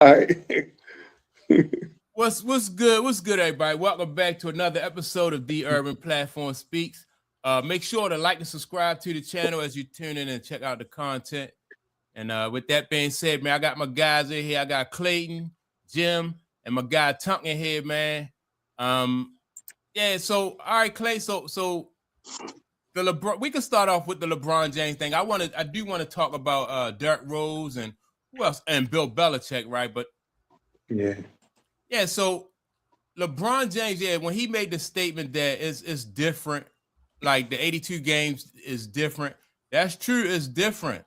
All right. What's good? What's good, everybody? Welcome back to another episode of The Urban Platform Speaks. Make sure to like and subscribe to the channel as you tune in and check out the content. And with that being said, man, I got my guys in here. I got Clayton, Jim, and my guy Tunk in here, man. Yeah. So, all right, Clay. So the LeBron. We can start off with the LeBron James thing. I do want to talk about Derrick Rose and who else, and Bill Belichick, right? But Yeah. yeah, so LeBron James, yeah, when he made the statement that it's different, like the 82 games is different. That's true, it's different,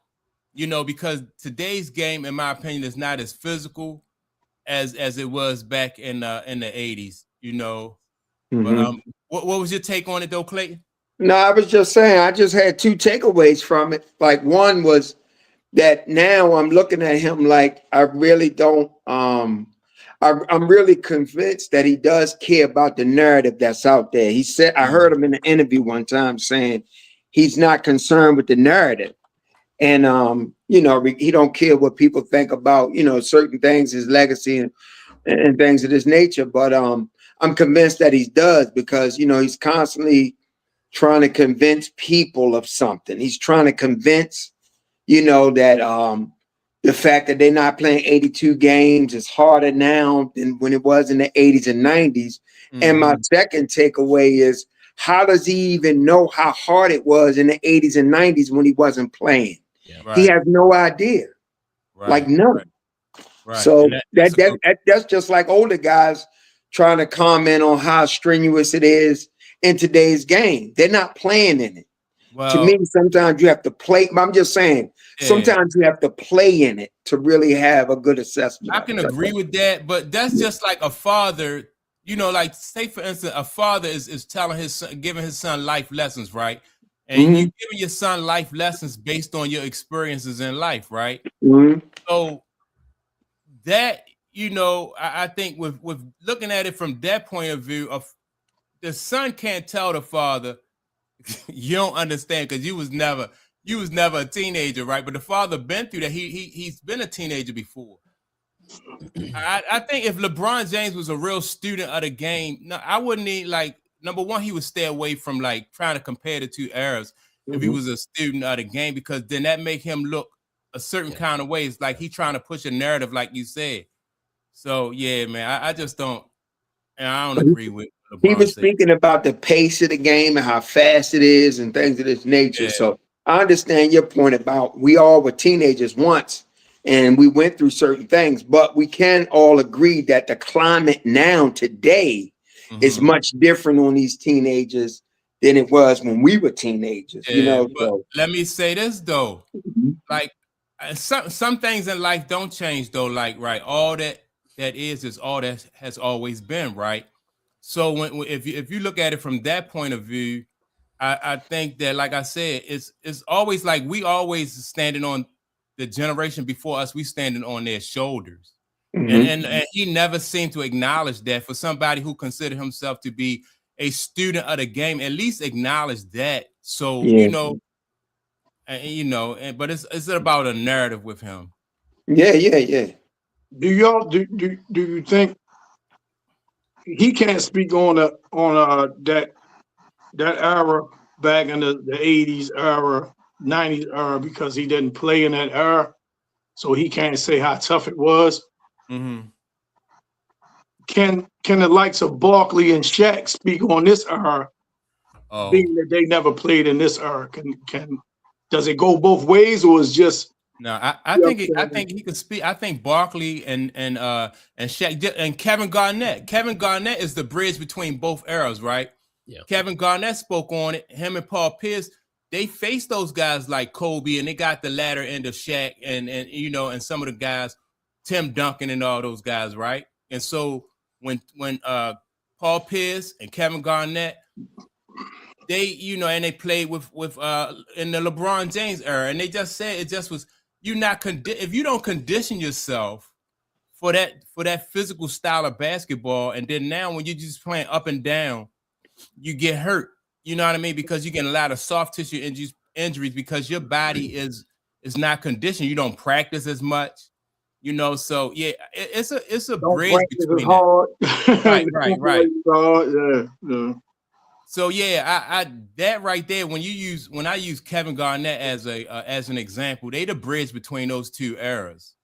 because today's game, in my opinion, is not as physical as it was back in the 80s, But Hmm. what was your take on it though, Clayton? No, I was just saying, I just had two takeaways from it. Like one was that now I'm looking at him like I really don't I'm really convinced that he does care about the narrative that's out there. He said I heard Mhm. him in an interview one time saying he's not concerned with the narrative. And he don't care what people think about, certain things, his legacy and things of this nature. But I'm convinced that he does because he's constantly trying to convince people of something. He's trying to convince, that the fact that they're not playing 82 games is harder now than when it was in the 80s and 90s. And my Mhm. second takeaway is how does he even know how hard it was in the 80s and 90s when he wasn't playing? Yeah. He Right, has no idea, like right, none. right, right. So And that's a good. that's just like older guys trying to comment on how strenuous it is in today's game. They're not playing in it. To me, Well, sometimes you have to play. I'm just saying, yeah. sometimes you have to play in it to really have a good assessment I of it. can That's agree all. with that, but that's just like a father, like say for instance, a father is telling his son, giving his son life lessons, right? And you Mhm, giving your son life lessons based on your experiences in life, right? mhm. So that, I think with looking at it from that point of view, of the son can't tell the father, you don't understand because you was never a teenager, right? But the father been through that. He's been a teenager before. I think if LeBron James was a real student of the game, no, I wouldn't need like number one, he would stay away from like trying to compare the two eras if he Mhm. was a student of the game, because then that make him look a certain Yeah. kind of way. It's like he trying to push a narrative, like you said. So yeah, man, I just don't, and I don't agree with He LeBron was saying. speaking about the pace of the game and how fast it is and things of this nature. Yeah, So I understand your point about we all were teenagers once and we went through certain things, but we can all agree that the climate now today is hmm much different on these teenagers than it was when we were teenagers, yeah. But so let me say this though, Mhm. like some things in life don't change though. Like right, all that is all that has always been, right? So if you look at it from that point of view, I think that, like I said, it's always like we always standing on the generation before us. We standing on their shoulders, and Mhm. and he never seemed to acknowledge that. For somebody who considered himself to be a student of the game, at least acknowledge that. So Yeah. but it's about a narrative with him. Yeah, yeah, yeah. Do y'all do you think he can't speak on that era back in the 80s era, 90s era because he didn't play in that era, so he can't say how tough it was. hmm Can the likes of Barkley and Shaq speak on this era, Oh. being that they never played in this era? Can does it go both ways or is just No, I you know think I think he could speak. I think Barkley and Shaq and Kevin Garnett. Kevin Garnett is the bridge between both eras, right? Yeah. Kevin Garnett spoke on it. Him and Paul Pierce, they faced those guys like Kobe, and they got the latter end of Shaq and some of the guys, Tim Duncan and all those guys, right? And so when Paul Pierce and Kevin Garnett, they and they played with in the LeBron James era, and they just said it just was you not if you don't condition yourself for that physical style of basketball, and then now when you're just playing up and down, you get hurt. You know what I mean? Because you get a lot of soft tissue injuries because your body is not conditioned. You don't practice as much. You know, so yeah, it's a Don't bridge practice as between that. hard. Right, Don't right. play as hard. Yeah. So yeah, I that right there. When I use Kevin Garnett as an example, they the bridge between those two eras.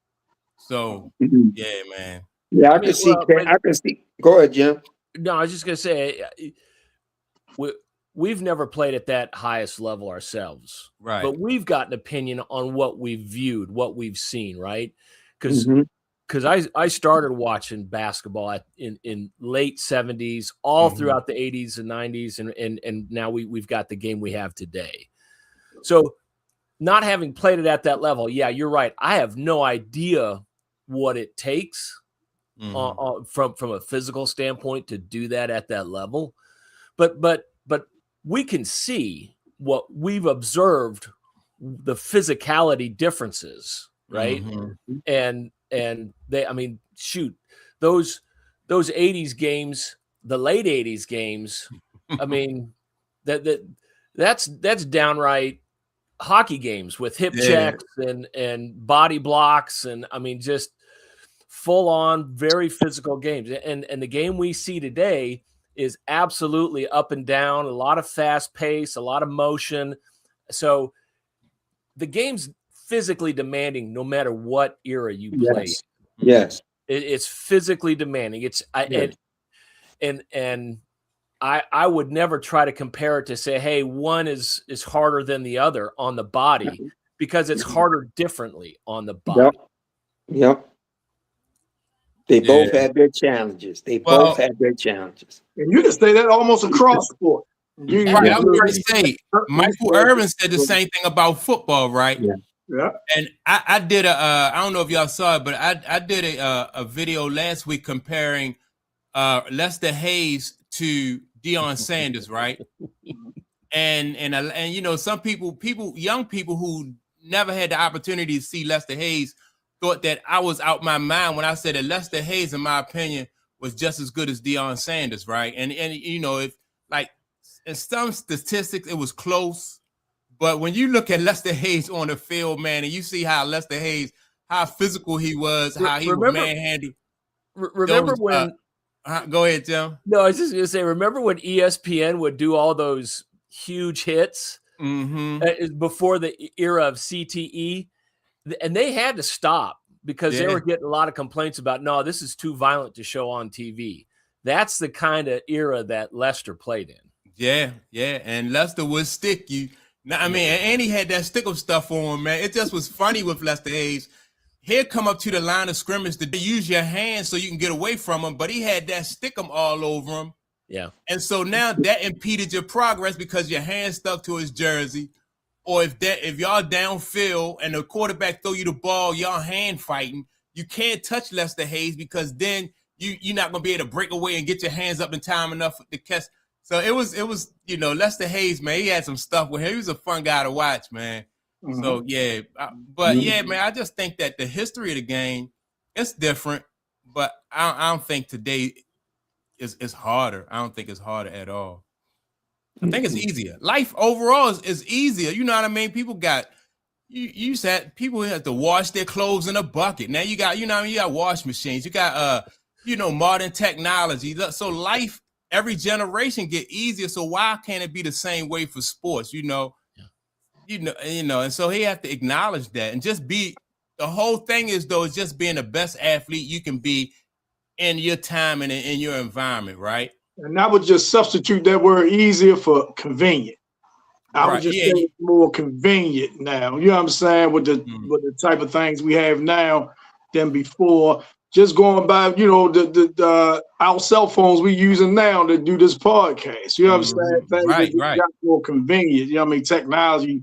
So Mhm. yeah, man. Yeah, I I mean, can see. well, but I can see. Go ahead, Jim. no, I was just gonna say we've never played at that highest level ourselves, Right. but we've got an opinion on what we've viewed, what we've seen, right? Because Mhm. I started watching basketball in late 70s, all Mhm. throughout the 80s and 90s, and now we've got the game we have today. So not having played it at that level, yeah, you're right. I have no idea what it takes from a physical standpoint to do that at that level. But we can see what we've observed, the physicality differences, right? Mhm. And they, I mean, shoot, those 80s games, the late 80s games, I mean, that's downright hockey games with hip Yeah. checks and body blocks, and I mean, just full on, very physical games. And the game we see today is absolutely up and down, a lot of fast pace, a lot of motion. So the game's physically demanding no matter what era you play. Yes. Yes. It's physically demanding. Yes. And I would never try to compare it to say, hey, one is harder than the other on the body, because it's harder differently on the body. Yep. They Yeah. both had their challenges. They Well- both had their challenges. And you can say that almost across sport. You Right, Yeah. I was going to say, Michael Irvin said the same thing about football, right? Yeah. Yeah. And I did I don't know if y'all saw it, but I did a video last week comparing Lester Hayes to Deion Sanders, right? And you know, some young people who never had the opportunity to see Lester Hayes thought that I was out my mind when I said that Lester Hayes, in my opinion, was just as good as Deion Sanders, right? And you know, if like in some statistics it was close, but when you look at Lester Hayes on the field, man, and you see how Lester Hayes, how physical he was, how he was manhandled. Remember when? Go ahead, Tim. No, I was just going to say, remember when ESPN would do all those huge hits before the era of CTE, and they had to stop because they were getting a lot of complaints about, no, this is too violent to show on TV. That's the kind of era that Lester played in. Yeah, and Lester would stick you. Now, I mean, and he had that stick of stuff on him, man. It just was funny with Lester Hayes. He'd come up to the line of scrimmage to use your hands so you can get away from him, but he had that stickum all over him. Yeah. And so now that impeded your progress because your hand stuck to his jersey. Or if y'all downfield and the quarterback throw you the ball, y'all hand fighting, you can't touch Lester Hayes because then you're not gonna be able to break away and get your hands up in time enough to catch. So it was you know, Lester Hayes, man, he had some stuff with him. He was a fun guy to watch, man. So yeah, but yeah, man, I just think that the history of the game, it's different, but I don't think today is harder. I don't think it's harder at all. I think it's easier. Life overall is easier. You know what I mean? People got you said people have to wash their clothes in a bucket. Now you got, you know what I mean, you got wash machines. You got you know, modern technology. So life, every generation get easier. So why can't it be the same way for sports? You know, and so he have to acknowledge that and just be. The whole thing is though is just being the best athlete you can be in your time and in your environment, right? And I would just substitute that word easier for convenient. I would just say it's more convenient now. You know what I'm saying? With the type of things we have now than before. Just going by, you know, the our cell phones we using now to do this podcast. You know what I'm saying? Things that got more convenient. You know what I mean? Technology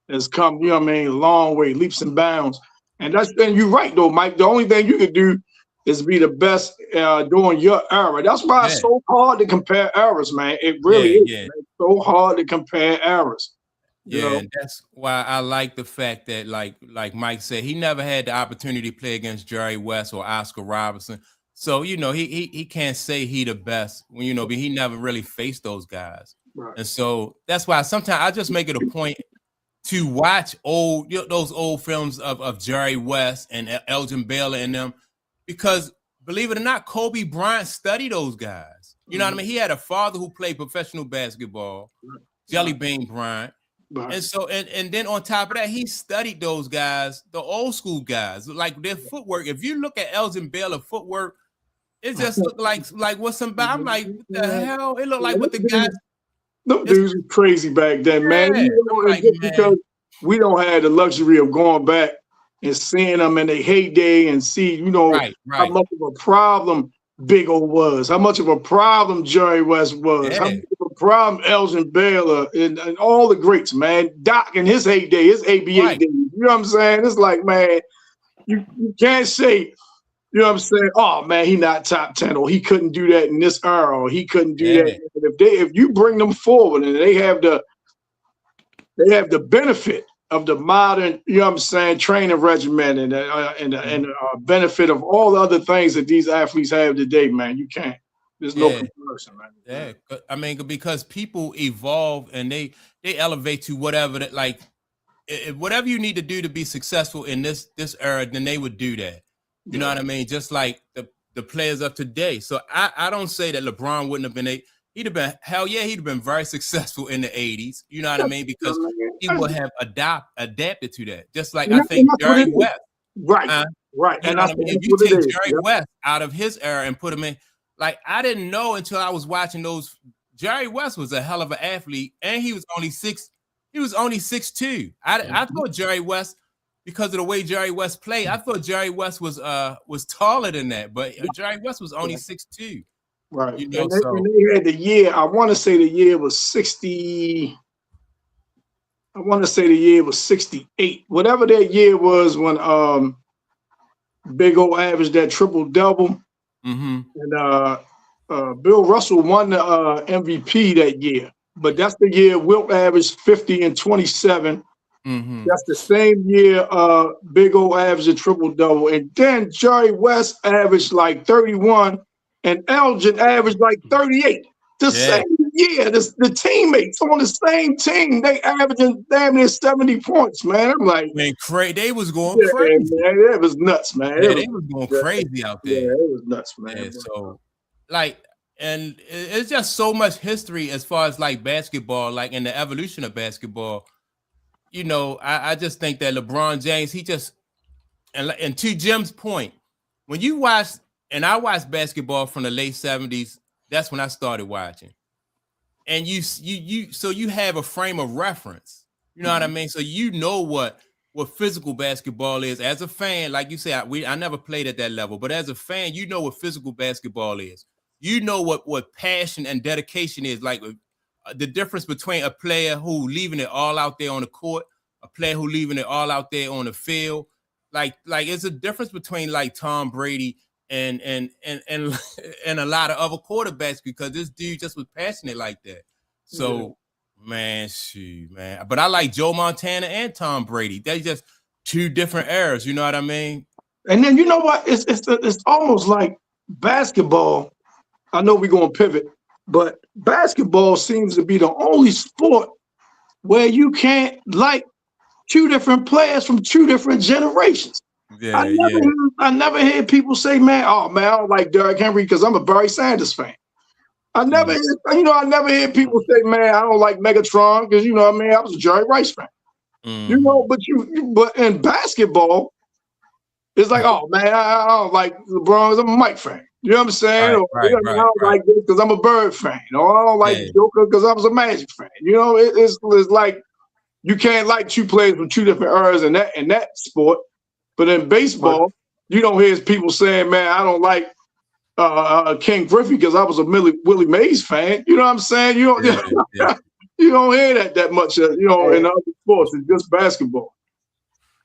has come, you know what I mean, a long way, leaps and bounds. And you're right though, Mike. The only thing you could do is be the best during your era. That's why it's so hard to compare eras, man. It really is. Man. It's so hard to compare eras. Yeah, and that's why I like the fact that, like Mike said, he never had the opportunity to play against Jerry West or Oscar Robertson. So, you know, he can't say he the best, you know, but he never really faced those guys. Right. And so that's why sometimes I just make it a point to watch those old films of Jerry West and Elgin Baylor and them, because believe it or not, Kobe Bryant studied those guys. You know what I mean? He had a father who played professional basketball, Jelly Bean Bryant. And so, and then on top of that, he studied those guys, the old school guys, like their footwork. If you look at Elgin Baylor footwork, it just looked like what somebody. I'm like, what the hell? It looked like what the guys. Them dudes were crazy back then, man. You know, like, just because we don't have the luxury of going back and seeing them in their heyday and see, you know, how much of a problem Big O was, how much of a problem Jerry West was, how much of a problem Elgin Baylor and all the greats, man. Doc in his heyday, his ABA days. You know what I'm saying? It's like, man, you can't say, you know what I'm saying? Oh man, he not top 10, or he couldn't do that in this era, or he couldn't do that. If you bring them forward and they have the benefit of the modern, you know what I'm saying, training regimen and the benefit of all the other things that these athletes have today, man, you can't. There's no comparison, man. Yeah, I mean, because people evolve and they elevate to whatever that, like, whatever you need to do to be successful in this era, then they would do that. You know what I mean? Just like the players of today. So I don't say that LeBron wouldn't have been he'd have been, hell yeah, he'd have been very successful in the 80s. You know what I mean? Because he would have adapted to that. Just like I think Jerry West. Right. And I mean, if you take Jerry West out of his era and put him in, like, I didn't know until I was watching those. Jerry West was a hell of an athlete, and he was only 6'2". I thought Jerry West, because of the way Jerry West played, I thought Jerry West was taller than that, but Jerry West was only 6'2". Right. You know, and they had the year, I want to say the year was 60. I want to say the year was 68. Whatever that year was when Big O averaged that triple-double. And Bill Russell won the MVP that year. But that's the year Wilt averaged 50 and 27. That's the same year Big O averaged a triple-double. And then Jerry West averaged like 31 and Elgin averaged like 38. The same year, the teammates on the same team, they averaging damn near 70 points, man. I'm like, man, they was going crazy. Man, it was nuts, man. They was going crazy out there. Yeah, it was nuts, man. Yeah, so, like, and it's just so much history as far as like basketball, like in the evolution of basketball. You know, I just think that LeBron James, he just, and to Jim's point, when you watch, and I watched basketball from the late 70s, that's when I started watching. And so you have a frame of reference. You know what I mean? So you know what physical basketball is. As a fan, like you said, I never played at that level, but as a fan, you know what physical basketball is. You know what passion and dedication is. Like the difference between a player who leaving it all out there on the court, a player who leaving it all out there on the field. Like it's a difference between like Tom Brady and a lot of other quarterbacks, because this dude just was passionate like that. So, man, shoot, man. But I like Joe Montana and Tom Brady. They just two different eras. You know what I mean? And then you know what? It's almost like basketball. I know we're going to pivot, but basketball seems to be the only sport where you can't like two different players from two different generations. I never hear people say, man, oh man, I don't like Derrick Henry because I'm a Barry Sanders fan. I never hear people say, man, I don't like Megatron because, you know what I mean, I was a Jerry Rice fan. You know, but in basketball, it's like, oh man, I don't like LeBron because I'm a Mike fan. You know what I'm saying? I don't like this because I'm a Bird fan. Or I don't like Joker because I was a Magic fan. You know, it's like you can't like two players from two different eras in that sport. But in baseball, you don't hear people saying, man, I don't like Ken Griffey because I was a Willie Mays fan. You know what I'm saying? You don't, you don't hear that much, you know, in other sports. It's just basketball.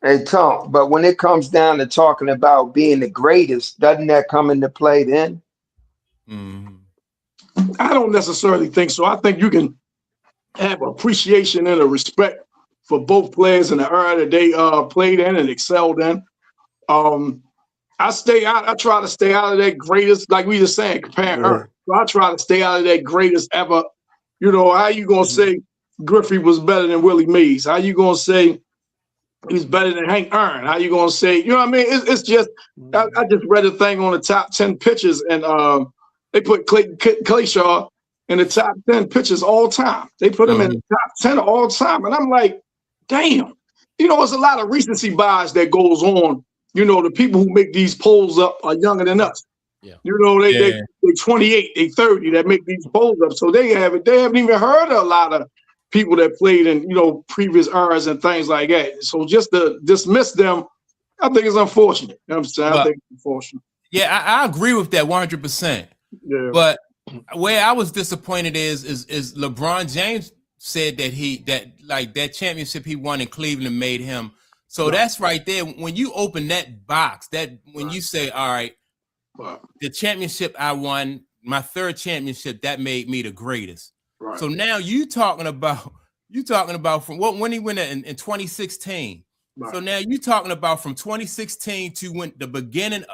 Hey, Tom, but when it comes down to talking about being the greatest, doesn't that come into play then? I don't necessarily think so. I think you can have appreciation and a respect for both players in the era that they played in and excelled in. I try to stay out of that greatest, like we just saying, comparing earth. So I try to stay out of that greatest ever. You know, how you gonna say Griffey was better than Willie Mays? How you gonna say he's better than Hank Aaron? How you gonna say, you know what I mean? It's just, I just read a thing on the top 10 pitchers, and they put Clayshaw in the top 10 pitchers all time. They put him in the top 10 all time. And I'm like, damn, you know, there's a lot of recency bias that goes on. You know, the people who make these polls up are younger than us. Yeah. You know, they 28, they 30 that make these polls up. So they haven't even heard of a lot of people that played in, you know, previous eras and things like that. So just to dismiss them, I think it's unfortunate. You know what I'm saying? I think it's unfortunate. Yeah, I agree with that 100%. Yeah. But where I was disappointed is LeBron James said that championship he won in Cleveland made him. So that's right there. When you open that box, you say, all right, the championship I won, my third championship, that made me the greatest. Right. So now you talking about from when he went in 2016. Right. So now you talking about from 2016 to when the beginning,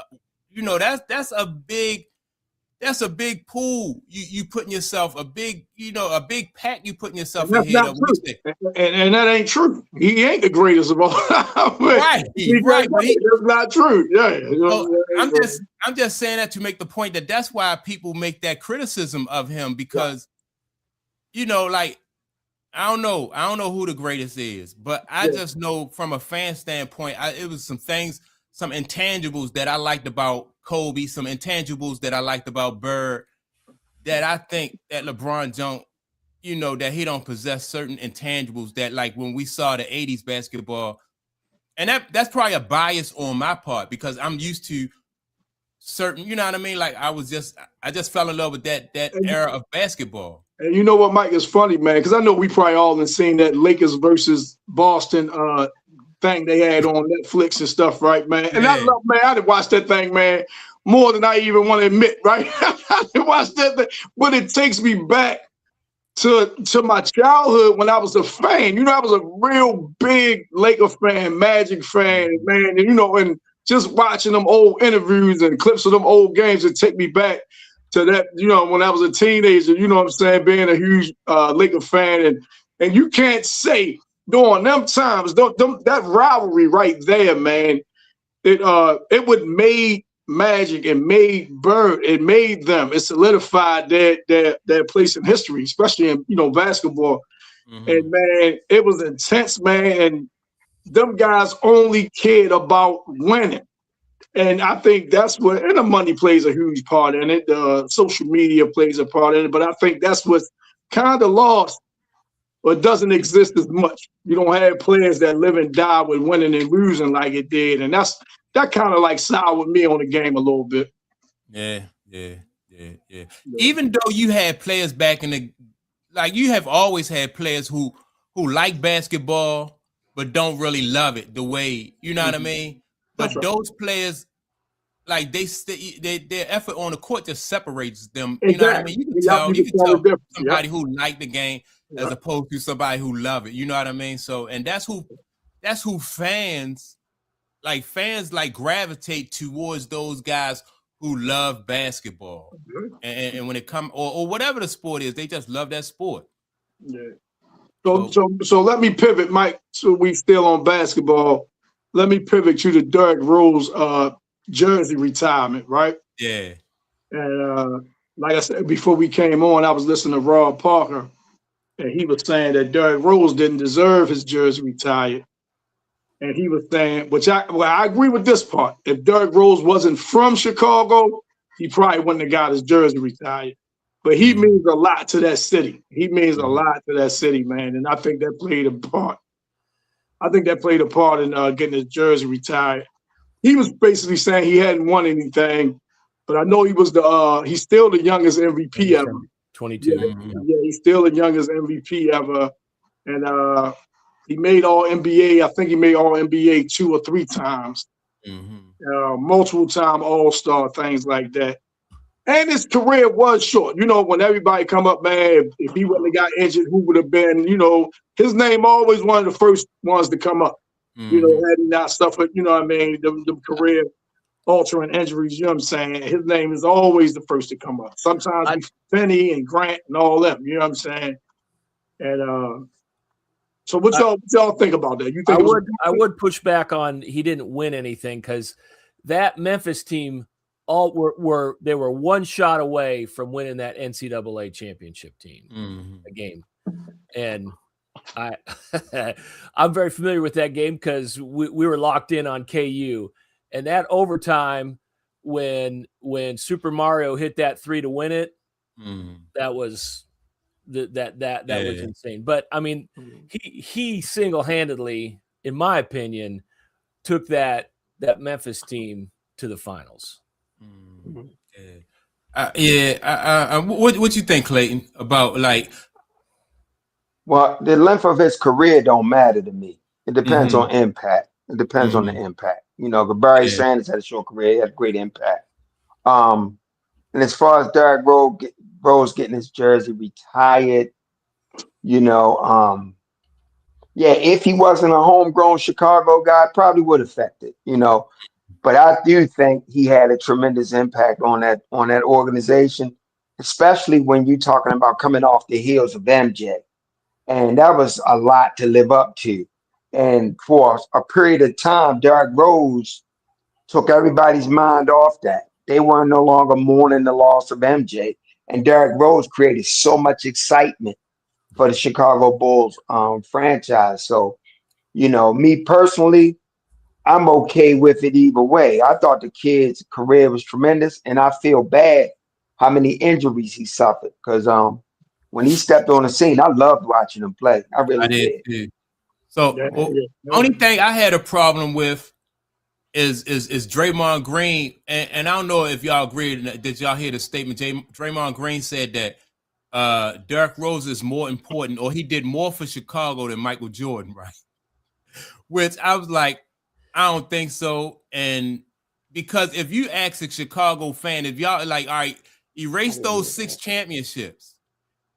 you know, that's a big pool. You putting yourself a big pack. You putting yourself ahead of. And that ain't true. He ain't the greatest of all. Right. That's not true. Yeah. I'm just saying that to make the point that's why people make that criticism of him, because, you know, like, I don't know who the greatest is, but I just know from a fan standpoint, it was some things, some intangibles that I liked about Kobe, some intangibles that I liked about Bird, that I think that LeBron don't, you know, that he don't possess certain intangibles that, like, when we saw the 80s basketball, and that's probably a bias on my part because I'm used to certain, you know what I mean? Like I just fell in love with that era of basketball. And you know what, Mike, is funny, man, because I know we probably all have seen that Lakers versus Boston thing they had on Netflix and stuff, right, man? And I did watch that thing, man, more than I even want to admit, right? I did watch that thing, but it takes me back to my childhood when I was a fan. You know, I was a real big Laker fan, Magic fan, man, and, you know, and just watching them old interviews and clips of them old games that take me back to that, you know, when I was a teenager, you know what I'm saying, being a huge Laker fan. And you can't say during them times, that rivalry right there, man, it would made Magic and made Bird, it made them, it solidified their place in history, especially in, you know, basketball. Mm-hmm. And man, it was intense, man. And them guys only cared about winning. And I think that's what, and the money plays a huge part in it. Social media plays a part in it. But I think that's what's kind of lost or doesn't exist as much. You don't have players that live and die with winning and losing like it did. And that kind of like soured me on the game a little bit. Yeah. Even though you had players back you have always had players who like basketball, but don't really love it the way, you know what I mean? But those players, like their effort on the court just separates them. You know what I mean? You can tell somebody who liked the game as opposed to somebody who loved it. You know what I mean? So, and that's who fans gravitate towards, those guys who love basketball. And when it comes or whatever the sport is, they just love that sport. Yeah. So let me pivot, Mike. So we still on basketball. Let me pivot you to Derrick Rose jersey retirement, right? Yeah. And like I said before we came on, I was listening to Rob Parker, and he was saying that Derrick Rose didn't deserve his jersey retired. And he was saying, I agree with this part. If Derrick Rose wasn't from Chicago, he probably wouldn't have got his jersey retired. But he means a lot to that city. He means a lot to that city, man. And I think that played a part. I think that played a part in getting his jersey retired. He was basically saying he hadn't won anything, but I know he was he's still the youngest MVP ever. 22. Yeah, he's still the youngest MVP ever. And he made All-NBA. I think he made All-NBA 2 or 3 times. Multiple time All-Star, things like that. And his career was short. You know, when everybody come up, man, if he wouldn't have got injured, who would have been, you know, his name always one of the first ones to come up. You know, had he not suffered, you know what I mean, the career altering injuries, you know what I'm saying? His name is always the first to come up. Sometimes Finney and Grant and all them, you know what I'm saying? And So what y'all think about that? You think I would push back on he didn't win anything because that Memphis team they were one shot away from winning that NCAA championship team game. And I'm very familiar with that game because we were locked in on KU, and that overtime when Super Mario hit that 3 to win it, that was that was insane. But I mean, he single-handedly, in my opinion, took that Memphis team to the finals. What you think, Clayton, about like? Well, the length of his career don't matter to me. It depends on impact. It depends on the impact. You know, Barry Sanders had a short career. He had great impact. And as far as Derrick Rose getting his jersey retired, you know, yeah, if he wasn't a homegrown Chicago guy, probably would affect it, you know. But I do think he had a tremendous impact on that organization, especially when you're talking about coming off the heels of MJ. And that was a lot to live up to. And for a period of time, Derrick Rose took everybody's mind off that. They were no longer mourning the loss of MJ. And Derrick Rose created so much excitement for the Chicago Bulls franchise. So, you know, me personally, I'm okay with it either way. I thought the kid's career was tremendous, and I feel bad how many injuries he suffered because when he stepped on the scene, I loved watching him play. I really did. Too. So only thing I had a problem with is Draymond Green, and I don't know if y'all agree. Did y'all hear the statement? Draymond Green said that Derrick Rose is more important, or he did more for Chicago than Michael Jordan, right? Which I was like, I don't think so. And because if you ask a Chicago fan, if y'all like, all right, erase those 6 championships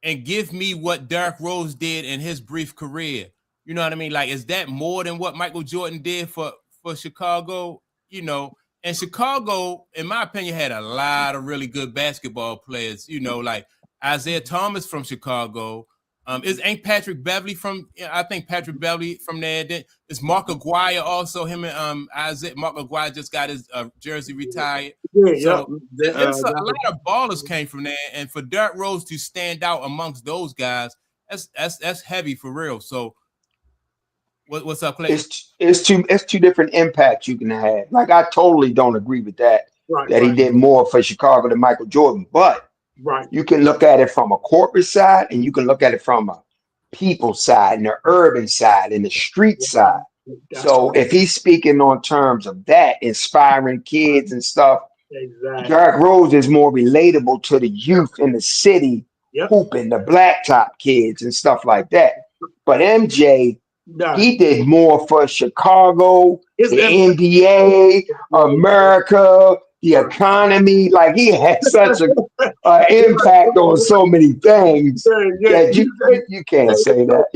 and give me what Derrick Rose did in his brief career. You know what I mean? Like, is that more than what Michael Jordan did for Chicago? You know, and Chicago, in my opinion, had a lot of really good basketball players, you know, like Isaiah Thomas from Chicago. Ain't Patrick Beverly from? I think Patrick Beverly from there. Is Mark Aguirre also? Him and Mark Aguirre just got his jersey retired. So a lot of ballers came from there, and for Derrick Rose to stand out amongst those guys, that's heavy for real. So, what's up, Clay? It's two different impacts you can have. Like I totally don't agree with that. He did more for Chicago than Michael Jordan, but. You can look at it from a corporate side, and you can look at it from a people side, and the urban side, and the street side. So if he's speaking on terms of that, inspiring kids and stuff, Derrick Rose is more relatable to the youth in the city, hooping, the blacktop kids and stuff like that. But MJ, he did more for Chicago, the NBA, America, the economy. Like he had such an impact on so many things that you can't say that.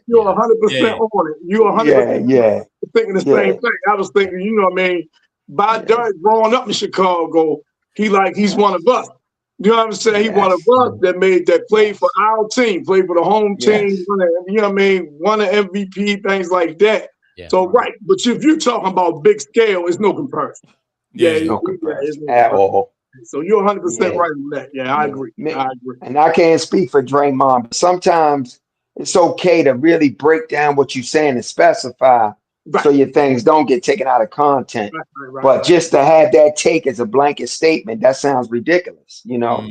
You're 100% on it. You're 100% thinking the same thing. I was thinking, you know what I mean? By Derrick growing up in Chicago, he's one of us. You know what I'm saying? He one of us that played for our team, played for the home team, you know what I mean? Won an MVP, things like that. Yeah. So, but if you're talking about big scale, it's no comparison. No comparison at all. So you're 100% right on that. Yeah, I agree. I agree. And I can't speak for Draymond, but sometimes it's okay to really break down what you're saying and specify so your things don't get taken out of content. But just to have that take as a blanket statement, that sounds ridiculous, you know.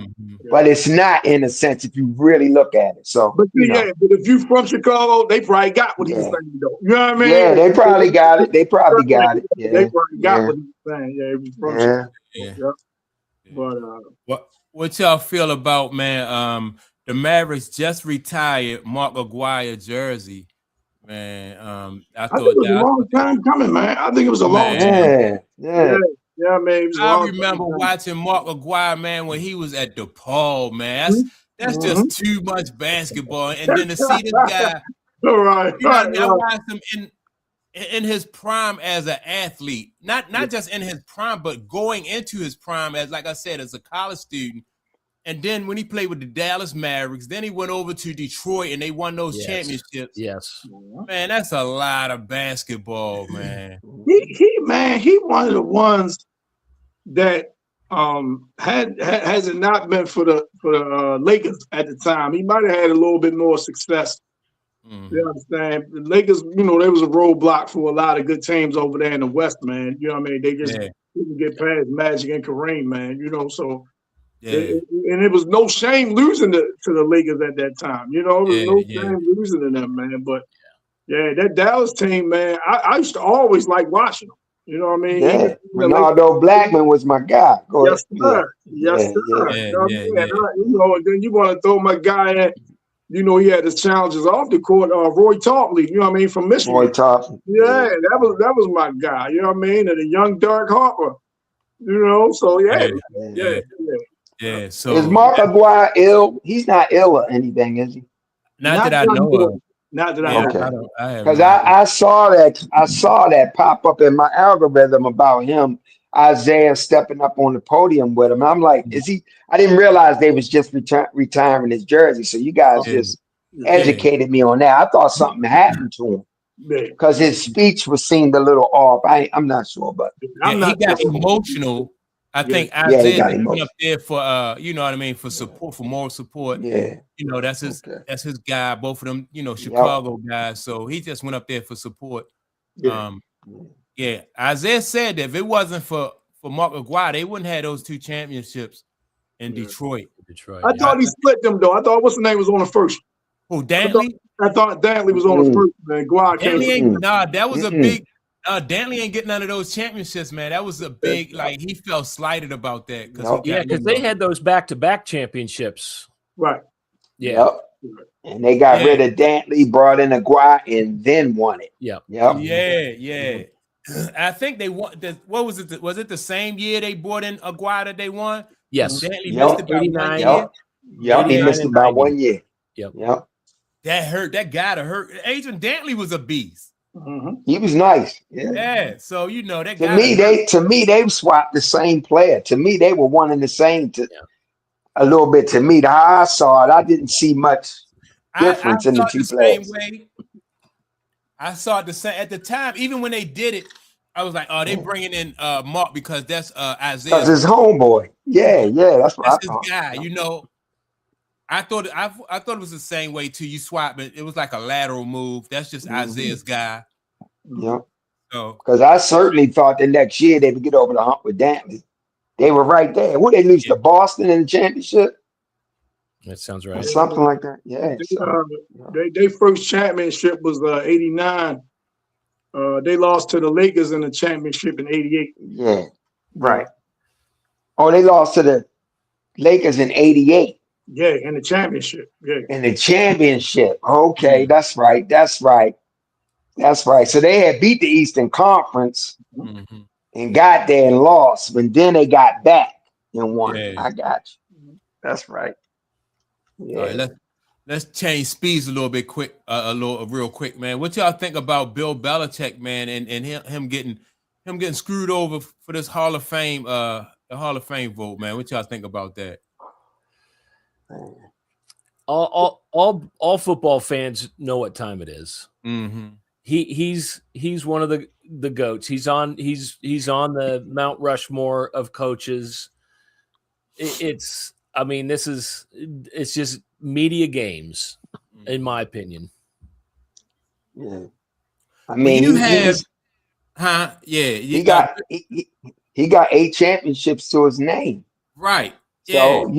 But it's not in a sense if you really look at it. So, but if you from Chicago, they probably got what he was saying, though. You know what I mean? Yeah, they probably got it. They probably got it. Yeah. They probably got what he was saying. Yeah, he was from Chicago. But what y'all feel about, man? The Mavericks just retired Mark Aguirre jersey. Man, I thought it was a long time coming, man. I think it was a long time. Yeah, man. I remember watching Mark Aguirre, man, when he was at DePaul, man. That's just too much basketball. And then to see this guy, I watched him in his prime as an athlete, not just in his prime, but going into his prime as, like I said, as a college student. And then when he played with the Dallas Mavericks, then he went over to Detroit and they won those championships. Yes. Man, that's a lot of basketball, man. He one of the ones that has it not been for the Lakers at the time, he might have had a little bit more success. You understand? The Lakers, they was a roadblock for a lot of good teams over there in the West, man. You know what I mean? They just didn't get past Magic and Kareem, man. So and it was no shame losing to the Lakers at that time. It was no shame losing to them, man. But that Dallas team, man, I used to always like watching them. You know what I mean? Yeah, Ronaldo Blackman was my guy. Yes, sir. Yes, sir. And then you want to throw my guy at, he had his challenges off the court, Roy Tarpley, from Michigan. Roy Tarpley. Yeah, that was my guy, you know what I mean? And the young Dark Harper, so yeah. So is Mark Aguirre ill? He's not ill or anything, is he? Not that I know of. Not that I know. Okay. Because I saw that pop up in my algorithm about him, Isaiah stepping up on the podium with him. I'm like, is he? I didn't realize they was just retiring his jersey. So you guys just educated me on that. I thought something happened to him because his speech seemed a little off. I'm not sure, but he got emotional. I think Isaiah went up there for for support, for moral support. Yeah. That's his guy, both of them, Chicago guys. So he just went up there for support. Isaiah said that if it wasn't for Mark Aguirre, they wouldn't have those 2 championships in Detroit. I thought he split them though. I thought what's the name was on the first. Oh, Dantley? I thought Dantley was on the first, man. Aguirre came. That was a big Dantley ain't getting none of those championships, man. That was a big, he felt slighted about that. Because they had those back-to-back championships. Right. Yeah. Yep. And they got rid of Dantley, brought in Aguirre, and then won it. Yep. Yeah. I think they won. What was it? Was it the same year they brought in Aguirre that they won? Yes. Dantley missed about 1 year. Yep. He missed about 1 year. Yep. That hurt. That gotta hurt. Adrian Dantley was a beast. Mm-hmm. He was nice. So that to me they swapped the same player. To me, they were one and the same. A little bit to me. How I saw it, I didn't see much difference in the 2 players. I saw it the same at the time. Even when they did it, I was like, "Oh, they bringing in Mark because that's Isaiah. Because his homeboy. Yeah, that's what I thought. His guy. I thought it was the same way too. You swap it. It was like a lateral move. That's just Isaiah's guy. Yep. So because I certainly thought the next year they would get over the hump with Dantley. They were right there. Would they lose to Boston in the championship? That sounds right. Or something like that. Yeah. Their first championship was 89. They lost to the Lakers in the championship in 88. Yeah. Right. Oh, they lost to the Lakers in 88. Yeah, in the championship. Yeah. In the championship. Okay, that's right. So they had beat the Eastern Conference and got there and lost, but then they got back and won. Yeah. I got you. That's right. Yeah. All right, let's change speeds a little bit quick, real quick, man. What y'all think about Bill Belichick, man, and him getting screwed over for this Hall of Fame, the Hall of Fame vote, man? What y'all think about that? All football fans know what time it is. Mm-hmm. He's one of the GOATs. He's on the Mount Rushmore of coaches. It's just media games, in my opinion. Yeah. I mean, he got 8 championships to his name. Right. So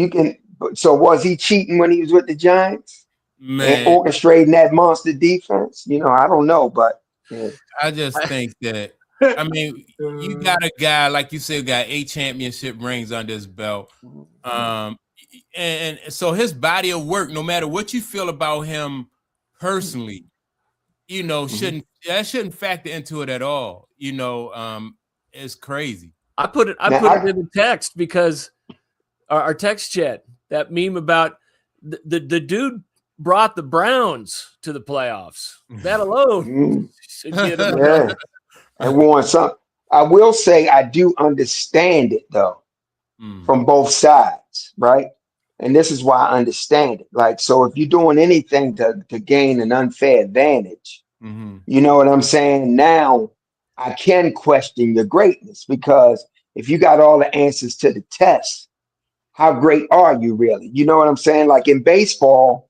so was he cheating when he was with the Giants? Man, and orchestrating that monster defense? I don't know, but I just think that you got a guy, like you said, got 8 championship rings under his belt. And so his body of work, no matter what you feel about him personally, shouldn't factor into it at all. It's crazy. I put it in the text because our text chat, that meme about the dude brought the Browns to the playoffs. That alone should get him. Yeah. I want something. I will say I do understand it though, from both sides, right? And this is why I understand it. Like, so if you're doing anything to gain an unfair advantage, you know what I'm saying? Now I can question your greatness, because if you got all the answers to the test, how great are you really? You know what I'm saying? Like in baseball,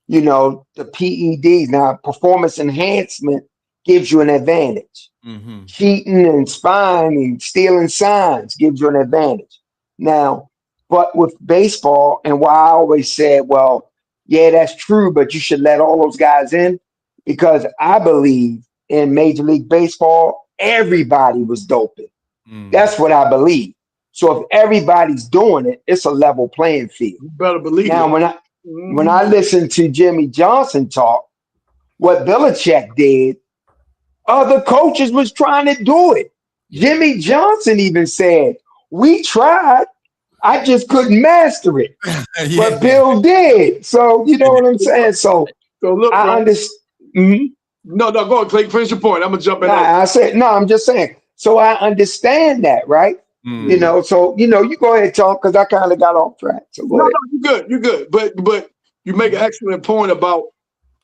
you know, the PEDs, now performance enhancement gives you an advantage. Cheating and spying and stealing signs gives you an advantage. Now, but with baseball, and why I always said, well, yeah, that's true, but you should let all those guys in, because I believe in Major League Baseball, everybody was doping. That's what I believe. So if everybody's doing it, it's a level playing field. You better believe Now, it. when I listen to Jimmy Johnson talk, what Belichick did, other coaches was trying to do it. Yeah. Jimmy Johnson even said, "We tried, I just couldn't master it." But Bill did. So you know what I'm saying? So look, I understand. No, go on, Clay. Finish your point. I'm gonna jump in. I said, no, I'm just saying. So I understand that, right? You know, so you go ahead, talk, because I kind of got off track. So go ahead. No, you're good. But you make an excellent point about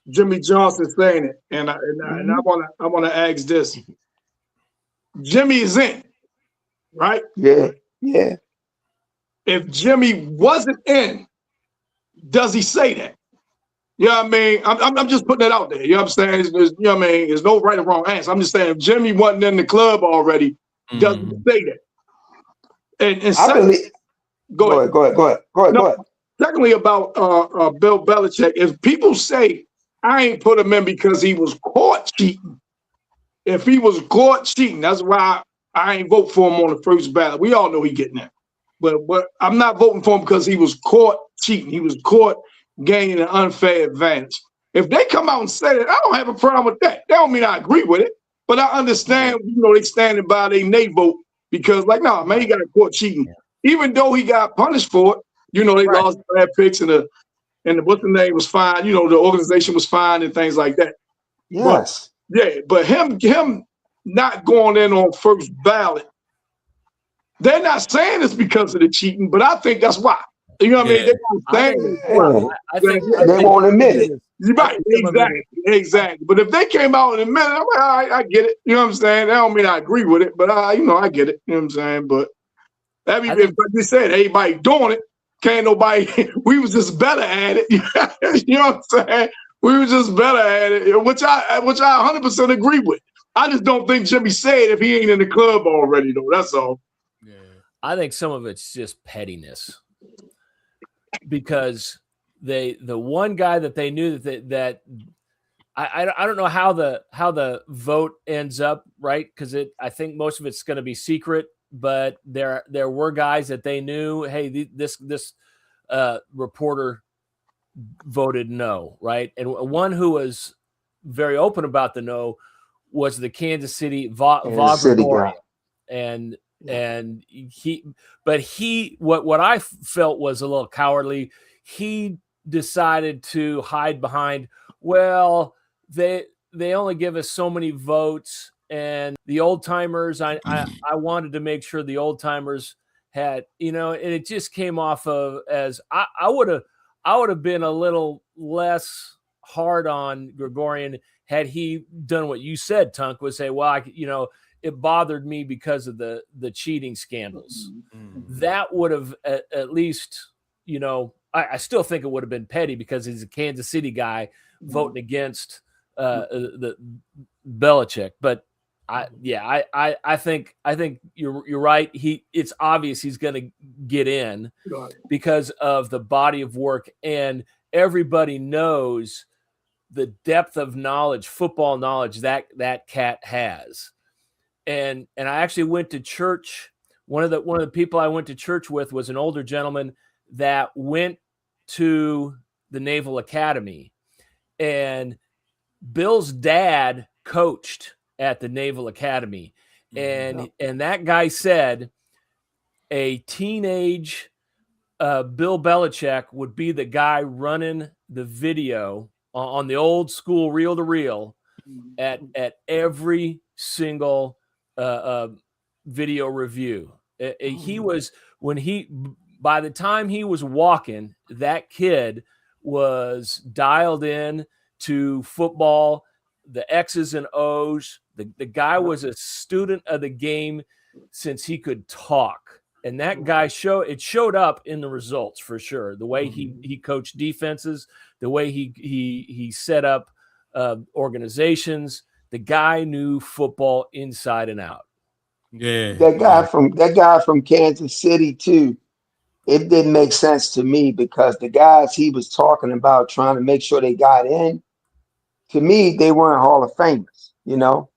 Jimmy Johnson saying it, and I wanna ask this. Jimmy is in, right? Yeah. If Jimmy wasn't in, does he say that? You know what I mean? I'm just putting that out there. You know what I'm saying? You know what I mean? There's no right or wrong answer. I'm just saying, if Jimmy wasn't in the club already, does he say that? And I believe. Go ahead. Secondly, about Bill Belichick, if people say I ain't put him in because he was caught cheating, if he was caught cheating, that's why I ain't vote for him on the first ballot. We all know he getting that, but I'm not voting for him because he was caught cheating. He was caught gaining an unfair advantage. If they come out and say that, I don't have a problem with that. That don't mean I agree with it, but I understand. They standing by their nay vote because, like, nah, man, he got caught cheating, even though he got punished for it. They lost draft picks and the what's the name was fine. The organization was fine and things like that. Yes. But him not going in on first ballot, they're not saying it's because of the cheating, but I think that's why. You know what I mean? I think they won't admit it. Right, exactly. But if they came out and admitted it, I'm like, all right, I get it. You know what I'm saying? That don't mean I agree with it, but I get it. You know what I'm saying? But that means, like you said, everybody doing it. Can't nobody. We was just better at it. You know what I'm saying? We was just better at it, which I 100% agree with. I just don't think Jimmy said if he ain't in the club already, though. That's all. Yeah. I think some of it's just pettiness, because the one guy that they knew that I don't know how the vote ends up, right? Because I think most of it's going to be secret. But there were guys that they knew, hey, this reporter voted no, right? And one who was very open about the no was the Kansas City Vagregorian. And what I felt was a little cowardly. He decided to hide behind, well, they only give us so many votes, and the old timers, I wanted to make sure the old timers had, and it just came off of as I would have been a little less hard on Gregorian had he done what you said, Tunk, was say, well, it bothered me because of the cheating scandals. That would have at least, I still think it would have been petty because he's a Kansas City guy voting against the Belichick. But I think you're right. It's obvious he's going to get in because of the body of work, and everybody knows the depth of knowledge, football knowledge that cat has. And I actually went to church. One of the people I went to church with was an older gentleman that went to the Naval Academy, and Bill's dad coached at the Naval Academy. And that guy said a teenage Bill Belichick would be the guy running the video on the old school reel to reel at every single video review. He was, when by the time he was walking, that kid was dialed in to football, the X's and O's. The guy was a student of the game since he could talk. And that guy showed up in the results for sure. The way he coached defenses, the way he set up organizations. The guy knew football inside and out. Yeah. That guy from Kansas City too. It didn't make sense to me because the guys he was talking about trying to make sure they got in, to me, they weren't Hall of Famers, you know.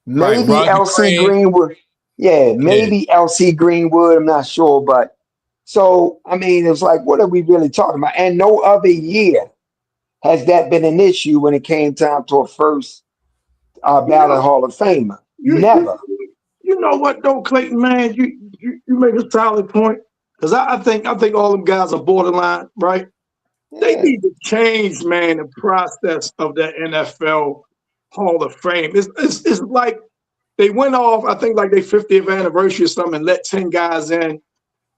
Right. Maybe Roger LC Craig. Greenwood. Yeah, maybe LC Greenwood, I'm not sure. But so I mean, it's like, what are we really talking about? And no other year has that been an issue when it came time to a first ballot Hall of Famer. Never. You know what though, Clayton, man, you make a solid point. Because I think all them guys are borderline, right? They need to change, man, the process of the NFL Hall of Fame. It's like they went off, I think like their 50th anniversary or something, and let 10 guys in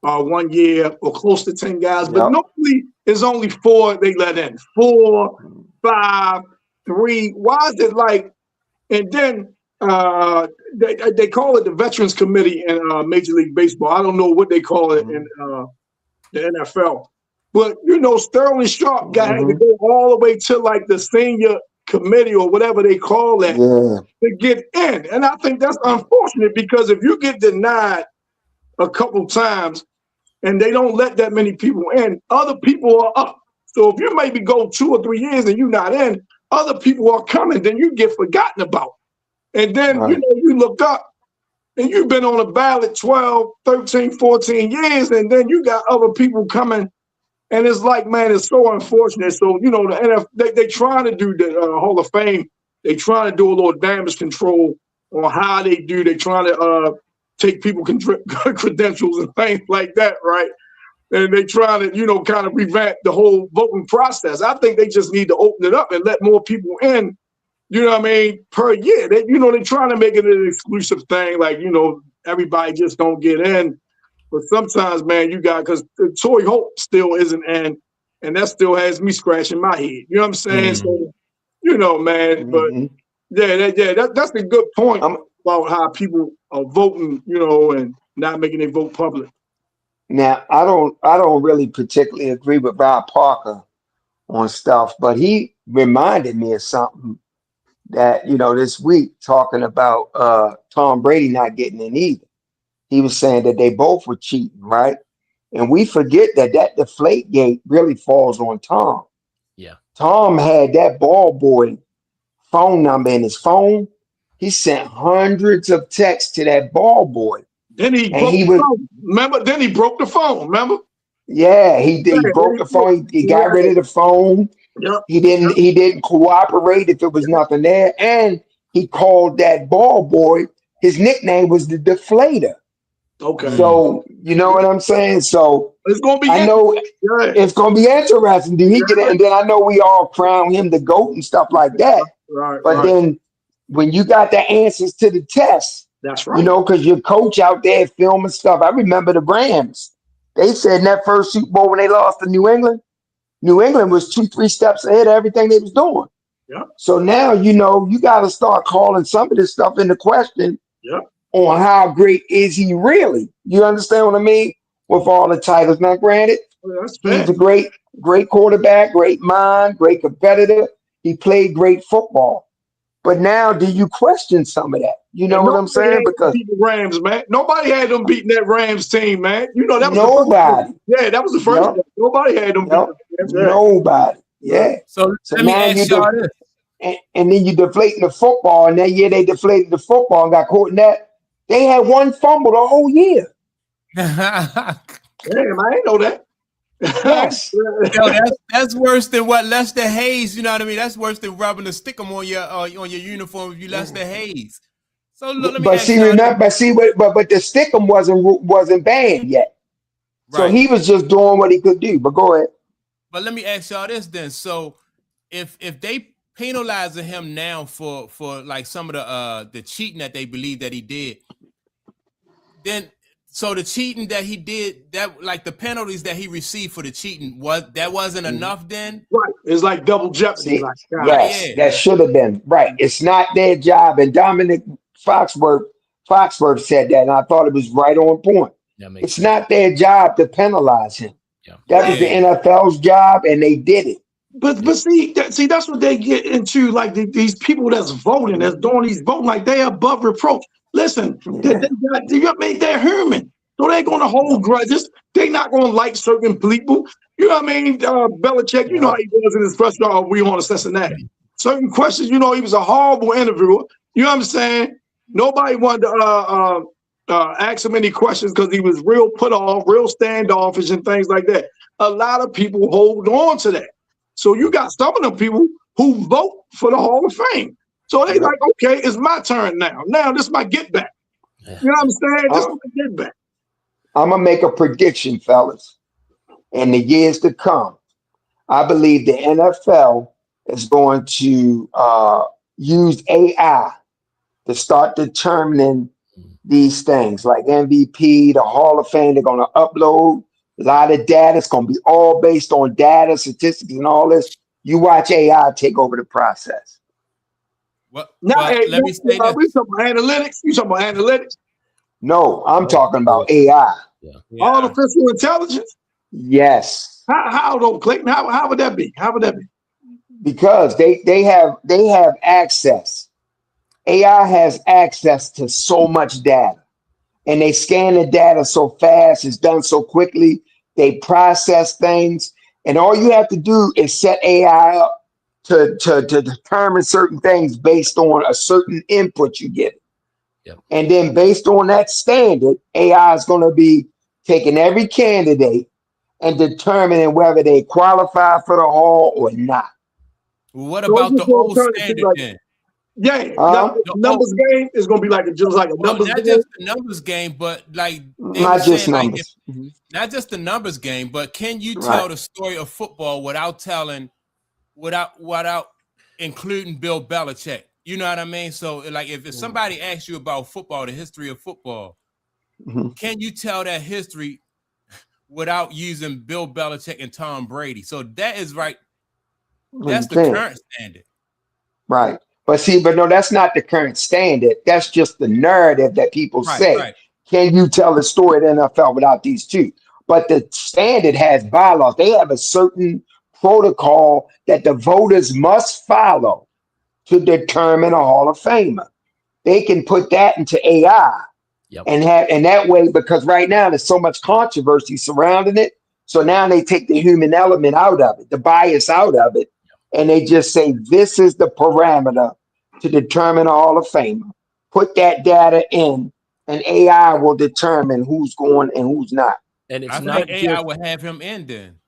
1 year or close to 10 guys. But normally it's only 4 they let in. 4, 5, 3. Why is it like, and then they call it the Veterans Committee in Major League Baseball. I don't know what they call it in the NFL. But, you know, Sterling Sharp got to go all the way to like the senior committee or whatever they call that to get in. And I think that's unfortunate because if you get denied a couple times and they don't let that many people in, other people are up. So if you maybe go 2 or 3 years and you're not in, other people are coming, then you get forgotten about. And then, you know, you look up and you've been on a ballot 12, 13, 14 years, and then you got other people coming. And it's like, man, it's so unfortunate. So, you know, the NFL, they trying to do the Hall of Fame. They trying to do a little damage control on how they do. They trying to take people credentials and things like that, right? And they trying to, you know, kind of revamp the whole voting process. I think they just need to open it up and let more people in, you know what I mean, per year. They, you know, they're trying to make it an exclusive thing, like, you know, everybody just don't get in. But sometimes, man, you got, because Torrey Holt still isn't in, and that still has me scratching my head. You know what I'm saying? So, you know, man, but that's a good point about how people are voting, you know, and not making their vote public. Now, I don't really particularly agree with Rob Parker on stuff, but he reminded me of something that, you know, this week talking about Tom Brady not getting in either. He was saying that they both were cheating, right? And we forget that deflate gate really falls on Tom. Yeah. Tom had that ball boy phone number in his phone. He sent hundreds of texts to that ball boy. Then he broke the phone. Remember? Then he broke the phone. Remember? Yeah, he did. He broke the phone. He got rid of the phone. Yep. He didn't cooperate if it was nothing there. And he called that ball boy. His nickname was the Deflator. Okay. So you know what I'm saying? So it's gonna be. I know it's gonna be interesting. Did he get it? And then I know we all crown him the GOAT and stuff like that. Right. But then when you got the answers to the test, that's right. You know, because your coach out there filming stuff. I remember the Rams. They said in that first Super Bowl when they lost to New England was 2-3 steps ahead of everything they was doing. Yeah. So now, you know, you got to start calling some of this stuff into question. Yeah. On how great is he really? You understand what I mean? With all the titles. Now, granted, he's a great quarterback, great mind, great competitor. He played great football. But now, do you question some of that? You know what I'm saying? Because beat the Rams, man. Nobody had them beating that Rams team, man. You know that was nobody. That was the first one. Nobody had them beating the Rams. Nobody. Yeah. So let me ask y'all this. And then you deflating the football, and that year they deflated the football and got caught in that. They had one fumble the whole year. Damn, I didn't know that. Yes. Yo, that's worse than what Lester Hayes. You know what I mean? That's worse than rubbing a stickum on your uniform if you Lester Hayes. So look, let me ask you. But the stickum wasn't banned yet. Right. So he was just doing what he could do. But go ahead. But let me ask y'all this then. So if they penalizing him now for like some of the cheating that they believe that he did, then So the cheating that he did, that like the penalties that he received for the cheating, wasn't enough then? Right. It's like double jeopardy. See, Like, yes, Yeah. that should have been right. It's not their job. And Dominic Foxworth said that, and I thought it was right on point. That makes It's sense. not their job to penalize him. Yeah. That was the Yeah. NFL's job, and they did it. But see, that's what they get into. Like these people that's voting, that's doing these voting, like they above reproach. Listen, they're human, so they're going to hold grudges. They're not going to like certain people. You know what I mean? Belichick, you know how he was in his first job. We on to Cincinnati. Certain questions, you know, he was a horrible interviewer. You know what I'm saying? Nobody wanted to ask him any questions because he was real put off, real standoffish, and things like that. A lot of people hold on to that. So you got some of them people who vote for the Hall of Fame. So they like, okay, it's my turn now. Now this is my get back. You know what I'm saying? This is my get back. I'm gonna make a prediction, fellas. In the years to come, I believe the NFL is going to use AI to start determining these things like MVP, the Hall of Fame. They're going to upload a lot of data. It's going to be all based on data, statistics, and all this. You watch AI take over the process. Well, Now, let me say this. we talking about analytics. You talking about analytics? No, I'm talking about AI. Yeah. Artificial intelligence? Yes, How though, Clayton? How would that be? How would that be? because they have access. AI has access to so much data, and they scan the data so fast. It's done so quickly. They process things, and all you have to do is set AI up to determine certain things based on a certain input you get. Yep. And then based on that standard, AI is going to be taking every candidate and determining whether they qualify for the hall or not. What about the old standard then? Yeah, Huh? numbers game is gonna be like just like a numbers not game. just the numbers game, but like they were Not just saying, like, numbers. not just the numbers game, but can you Right. tell the story of football without including Bill Belichick? You know what I mean? So like if somebody asks you about football, the history of football, can you tell that history without using Bill Belichick and Tom Brady? So that is right. That's the current standard. Right. But no, that's not the current standard. That's just the narrative that people say. Right. Can you tell the story of the NFL without these two? But the standard has bylaws. They have a certain protocol that the voters must follow to determine a Hall of Famer. They can put that into AI and that way, because right now there's so much controversy surrounding it. So now they take the human element out of it, the bias out of it. And they just say, this is the parameter to determine a Hall of Famer. Put that data in, and AI will determine who's going and who's not. And it's I not think AI would have him in then.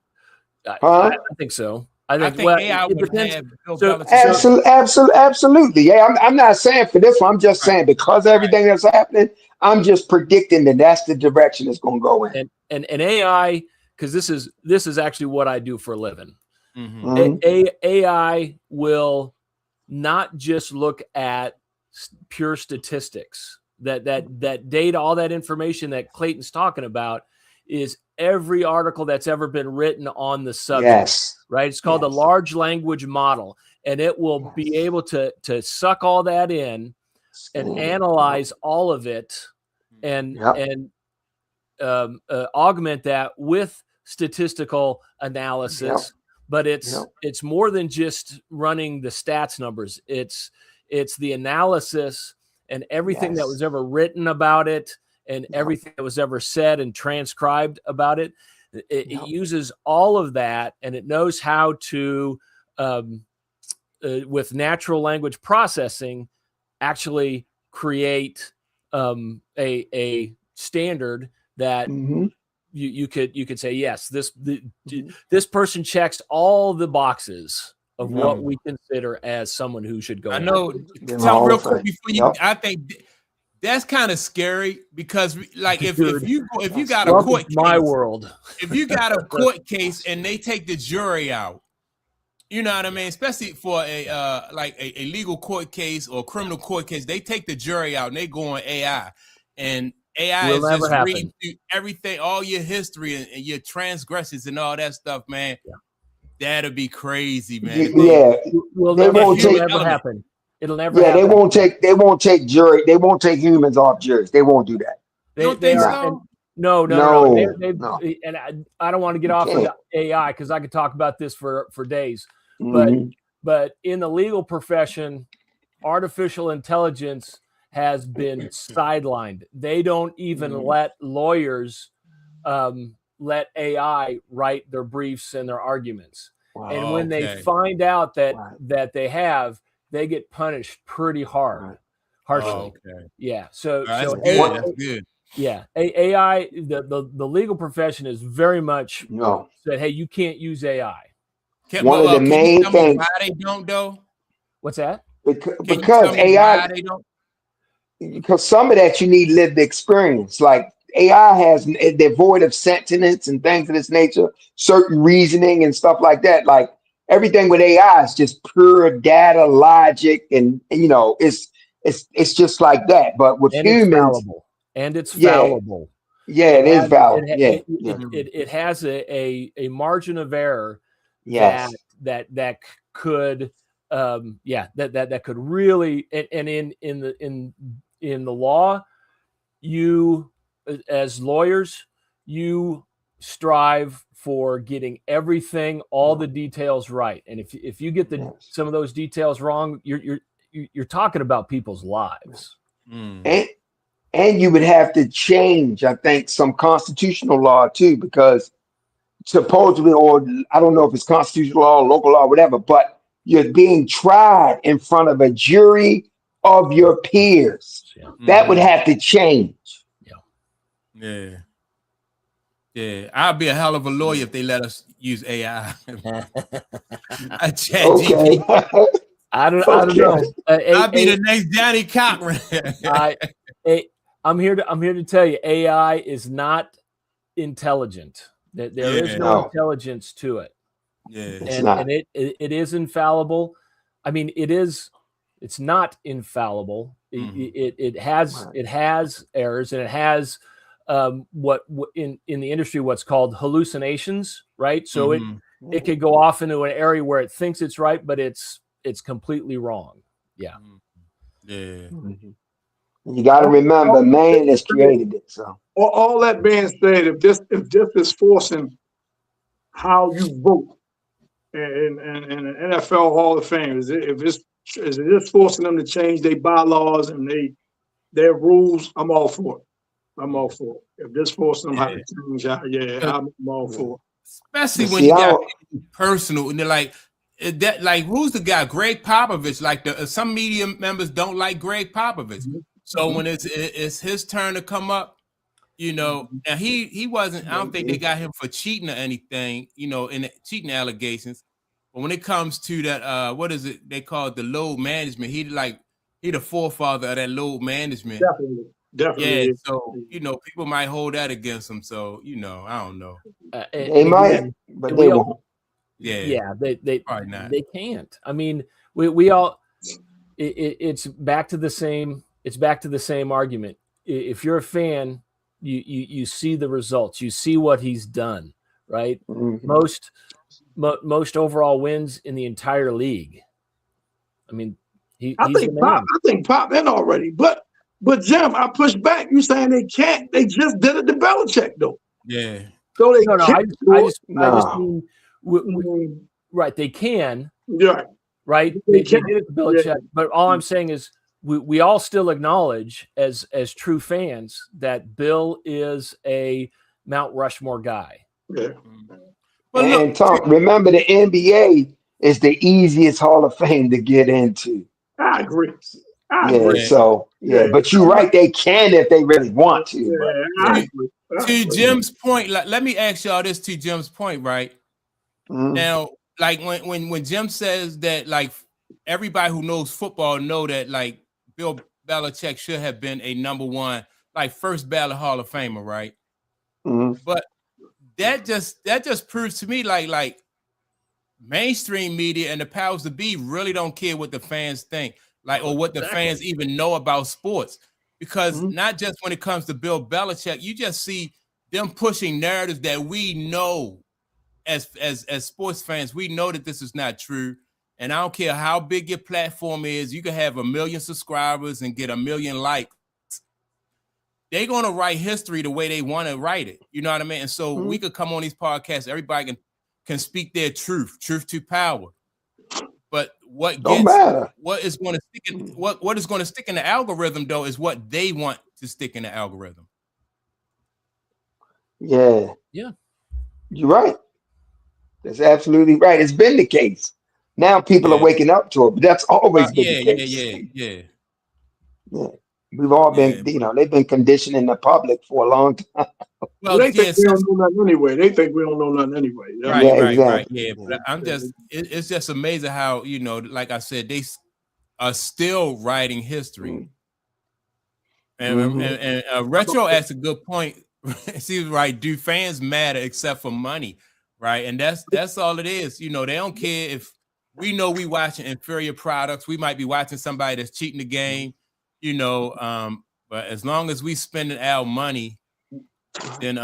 I think so. I think AI would have Bill Belichick. Absolutely. Yeah, I'm not saying for this one. I'm just saying because of everything that's happening, I'm just predicting that that's the direction it's going to go in. And AI, because this is actually what I do for a living. AI will not just look at pure statistics. That data, all that information that Clayton's talking about, is every article that's ever been written on the subject. Right? It's called the large language model, and it will be able to suck all that in and analyze all of it and augment that with statistical analysis. But it's more than just running the stats numbers. It's the analysis and everything that was ever written about it and everything that was ever said and transcribed about it. It uses all of that, and it knows how to, with natural language processing, actually create a standard that you could say, yes, this person checks all the boxes of what we consider as someone who should go. I know. Tell real quick before you. I think that's kind of scary because, like, if you got a court case, if you got a court case and they take the jury out, you know what I mean. Especially for a legal court case or criminal court case, they take the jury out and they go on AI, and AI Will is never just reading happen. through everything, all your history and your transgressions and all that stuff, man. Yeah. That'd be crazy, man. Yeah, Will they never, won't it'll take. never element. happen. It'll never Yeah, happen. they won't take jury. They won't take humans off juries. They won't do that. You don't They think are. Nah. And so? no. No, They've no. and I don't want to get You off of can't. AI because I could talk about this for days. Mhm. But in the legal profession, artificial intelligence has been sidelined. They don't even let lawyers let AI write their briefs and their arguments. Wow. And when they Okay. find out that Right. they have, they get punished pretty harshly. Oh, okay. Yeah. So That's so good. That's good. yeah, AI, the legal profession is very much No. said, hey, you can't use AI. One of the Can you main tell me things why they don't, though? What's that? Can you tell because me why AI, they don't? because some of that you need lived experience. Like AI has, they're void of sentience and things of this nature, certain reasoning and stuff like that. Like everything with AI is just pure data, logic, and it's just like that. But with And it's humans, fallible. And it's yeah, fallible. yeah, It it is has valid. Yeah, yeah, it has a margin of error yes, that could that could really, and in the law, you as lawyers, you strive for getting everything, all the details right. And if you get yes. some of those details wrong, you're talking about people's lives. And and you would have to change, I think, some constitutional law too, because supposedly, or I don't know if it's constitutional law, local law, whatever, but you're being tried in front of a jury of your peers. Yeah. That would have to change. Yeah. Yeah. I'd be a hell of a lawyer if they let us use AI. I chat Okay. GPT. I don't Okay. know. I'd be the next Johnny Cochran. I'm here to tell you, AI is not intelligent. There is no No. intelligence to it. Yeah. It's not. And it is infallible. I mean, it's not infallible. It has errors, and it has what in the industry what's called hallucinations, right? So it could go off into an area where it thinks it's right, but it's completely wrong. Yeah. Yeah. You got to remember, man has created it. So all that being said, if this is forcing how you vote in the NFL Hall of Fame, is it forcing them to change their bylaws and their rules? I'm all for it. I'm all for it. If this forcing them how to change, I'm all for it. Especially But when see, you got personal and they're like that. Like who's the guy? Greg Popovich. Like some media members don't like Greg Popovich. So when it's his turn to come up, and he wasn't. I don't think they got him for cheating or anything. In the cheating allegations. But when it comes to that, what is it they call it, the load management? He the forefather of that load management. Definitely. Yeah. So people might hold that against him. So I don't know. they might, but they won't. Yeah, they probably not. They can't. I mean, we all. It's back to the same. It's back to the same argument. If you're a fan, you see the results. You see what he's done. Right. Most overall wins in the entire league. I mean, I think Pop in already, but Jim, I push back. You saying they can't? They just did it to Belichick though. Yeah. So they no. can't. I just mean, right? They can. Yeah. Right. They did it to Belichick, but all I'm saying is we all still acknowledge as true fans that Bill is a Mount Rushmore guy. Yeah. But and Tom, remember the NBA is the easiest Hall of Fame to get into. I agree. So but you're right, they can if they really want to. I agree. To Jim's point, let me ask y'all this. To Jim's point, right now, like when Jim says that, like everybody who knows football know that like Bill Belichick should have been a number one, like first ballot Hall of Famer, right? But that just proves to me like mainstream media and the powers that be really don't care what the fans think, like, or what the fans even know about sports. because not just when it comes to Bill Belichick, you just see them pushing narratives that we know as sports fans, we know that this is not true. And I don't care how big your platform is, you can have 1 million subscribers and get 1 million likes. They're going to write history the way they want to write it. You know what I mean? And so we could come on these podcasts, everybody can speak their truth to power. But what is going to stick in what is going to stick in the algorithm though is what they want to stick in the algorithm. Yeah. Yeah. You're right. That's absolutely right. It's been the case. Now people are waking up to it, but that's always been the case. Yeah. We've all been, they've been conditioning the public for a long time. Well, they think we don't know nothing anyway. Right. Yeah, but it's just amazing how, like I said, they are still writing history. And Retro asked a good point. She was right. Do fans matter except for money? Right. And that's all it is. They don't care if we know we watching inferior products. We might be watching somebody that's cheating the game, but as long as we spending our money, then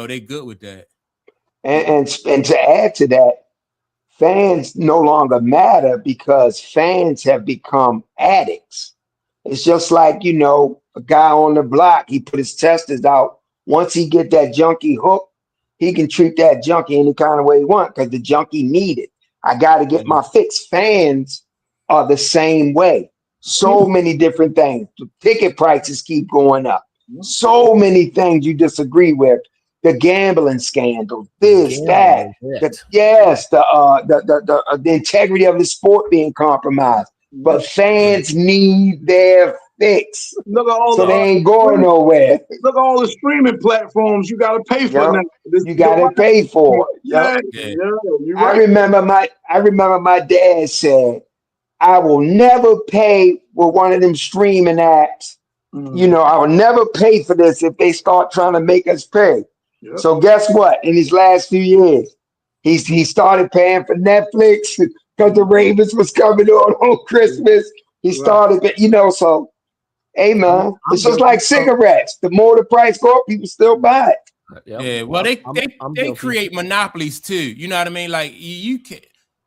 they good with that. And to add to that, fans no longer matter because fans have become addicts. It's just like, a guy on the block, he put his testers out. Once he get that junkie hook, he can treat that junkie any kind of way he wants because the junkie need it. I got to get my fix. Fans are the same way. So many different things. The ticket prices keep going up. So many things you disagree with. The gambling scandal, this, that. The integrity of the sport being compromised. But fans need their fix. So they ain't going nowhere. Look at all the streaming platforms you got to pay for now. You got to pay for it. You're right. I remember my dad said, I will never pay with one of them streaming apps. I will never pay for this if they start trying to make us pay. Yep. So guess what? In his last few years, he started paying for Netflix because the Ravens was coming on Christmas. He started, so, hey, man, it's just like cigarettes. The more the price go up, people still buy it. Yeah, well, they create monopolies too. You know what I mean? Like you can,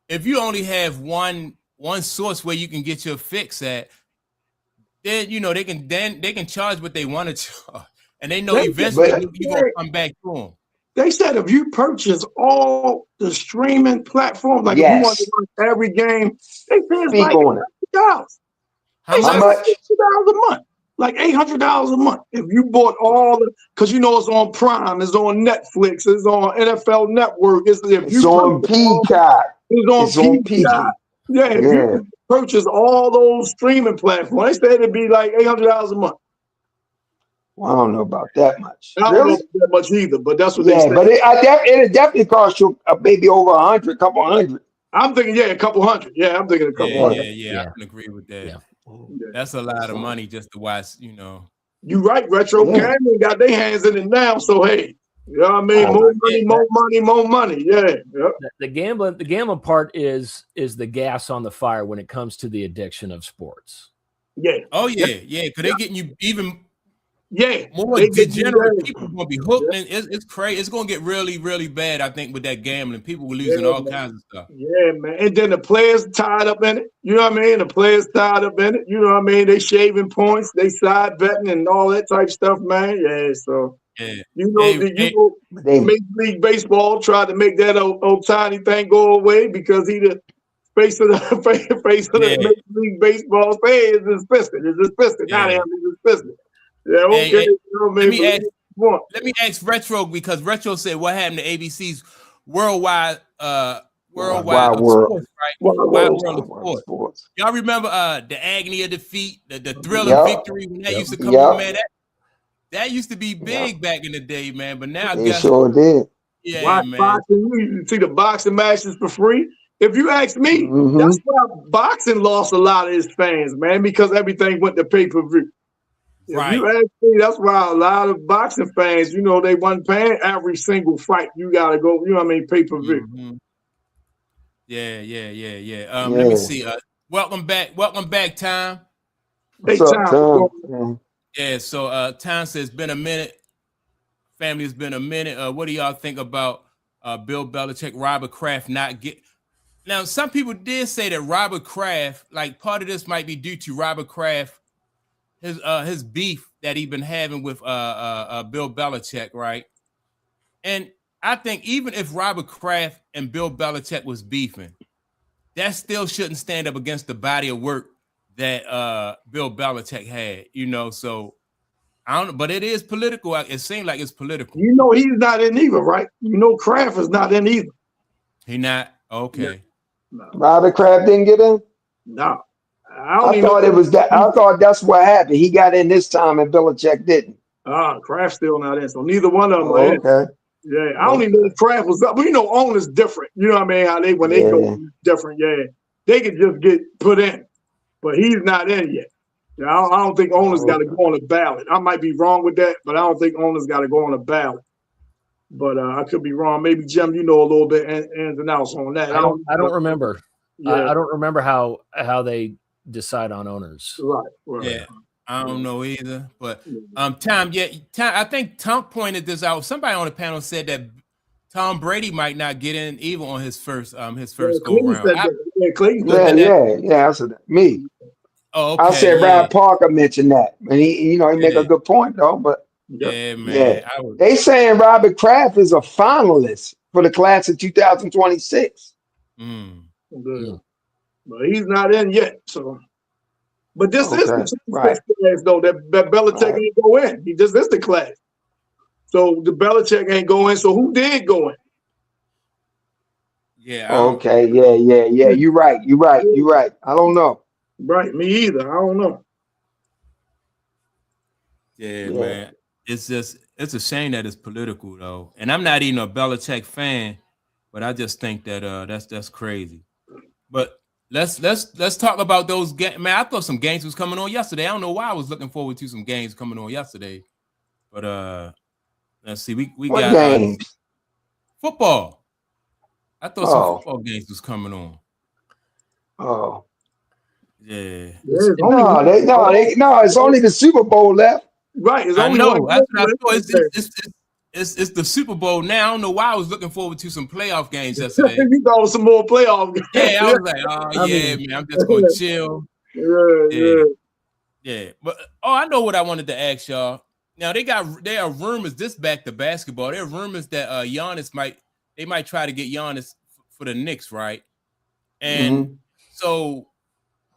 if you only have one source where you can get your fix at, then they can charge what they want to charge, and they know eventually you're gonna come back to them. They said if you purchase all the streaming platforms, like if you want to watch every game, they say it's like $800. How much? $60 a month, like $800 a month. If you bought all because it's on Prime, it's on Netflix, it's on NFL Network, it's on Peacock. It's on Peacock. Yeah, if you purchase all those streaming platforms, they said it'd be like $800 a month. Well, I don't know about that much. I don't know that much either, but that's what they said. But it definitely cost you maybe over 100, couple hundred. I'm thinking, a couple hundred. Yeah, I'm thinking a couple hundred. Yeah, I can agree with that. Yeah. That's a lot of money just to watch, You're right, Retro. Gambling got their hands in it now, so hey. You know what I mean? More money. Yeah. The gambling part is the gas on the fire when it comes to the addiction of sports. Yeah. Oh yeah. Because they're getting you even more they degenerate. People are gonna be hooked, and it's crazy. It's gonna get really, really bad. I think with that gambling, people were losing all kinds of stuff. Yeah, man. And then the players tied up in it. You know what I mean? The players tied up in it. You know what I mean? They shaving points, they side betting, and all that type of stuff, man. Yeah. So. Yeah. Major League Baseball tried to make that Ohtani thing go away because he the face of the Major League Baseball. Say it's his piston. It's his piston. Not him. It's his piston. Yeah, okay. Let me ask Retro because Retro said what happened to ABC's worldwide sports, right? Wide world of sports. Y'all remember the agony of defeat, the thrill of victory when that used to come on, man? That used to be big back in the day, man. But now it sure did. Yeah, man. Boxing, you see the boxing matches for free. If you ask me, that's why boxing lost a lot of its fans, man, because everything went to pay-per-view. If you ask me, that's why a lot of boxing fans, they wasn't paying every single fight. You gotta go, pay-per-view. Mm-hmm. Yeah. Let me see. Welcome back, Tom. Hey, Tom. Yeah. So Tom says it's been a minute. Family, has been a minute. What do y'all think about Bill Belichick, Robert Kraft not get? Now, some people did say that Robert Kraft, like part of this might be due to Robert Kraft, his beef that he been having with Bill Belichick, right? And I think even if Robert Kraft and Bill Belichick was beefing, that still shouldn't stand up against the body of work that Bill Belichick had, you know. So I don't know, but it is political. It seems like it's political. You know, he's not in either, right? You know, Kraft is not in either. He not okay. No. Robert Kraft didn't get in? No. I thought it was that. I thought that's what happened. He got in this time and Belichick didn't. Kraft's still not in. So neither one of them Oh, are in. okay. Yeah, I don't even know if Kraft was up. But you know, owners different. You know what I mean? How when they go different, they could just get put in. But he's not in yet. Yeah, I don't think owners got to go on a ballot. I might be wrong with that, but I don't think owners got to go on a ballot. But I could be wrong. Maybe Jim, you know a little bit ins and outs on that. I don't remember. Yeah. I don't remember how they decide on owners. Right. Yeah, I don't know either. But Tom, I think Tom pointed this out. Somebody on the panel said that Tom Brady might not get in even on his first go around. I said that. Me. Oh, okay. I said Brad Parker mentioned that, and he make a good point though. But man, they saying Robert Kraft is a finalist for the class of 2026. But he's not in yet. So, but this is the right. class though that Belichick ain't go in. This is the class. So the Belichick ain't go in. So who did go in? Yeah. Okay. Yeah. You're right. I don't know. Right. Me either. I don't know. Yeah, man. It's a shame that it's political though. And I'm not even a Belichick fan, but I just think that that's crazy. But let's talk about those games. Man, I thought some games was coming on yesterday. I don't know why I was looking forward to some games coming on yesterday. But let's see. We got games? Football. I thought some football games was coming on. Oh. Yeah. No, it's only the Super Bowl left. Right. It's only That's what I thought. It's the Super Bowl now. I don't know why I was looking forward to some playoff games yesterday. You thought it was some more playoff games. Yeah, I was like, man, I'm just gonna chill. Yeah. But I know what I wanted to ask y'all. Now there are rumors, this back to basketball. There are rumors that Giannis might try to get Giannis for the Knicks, right? And so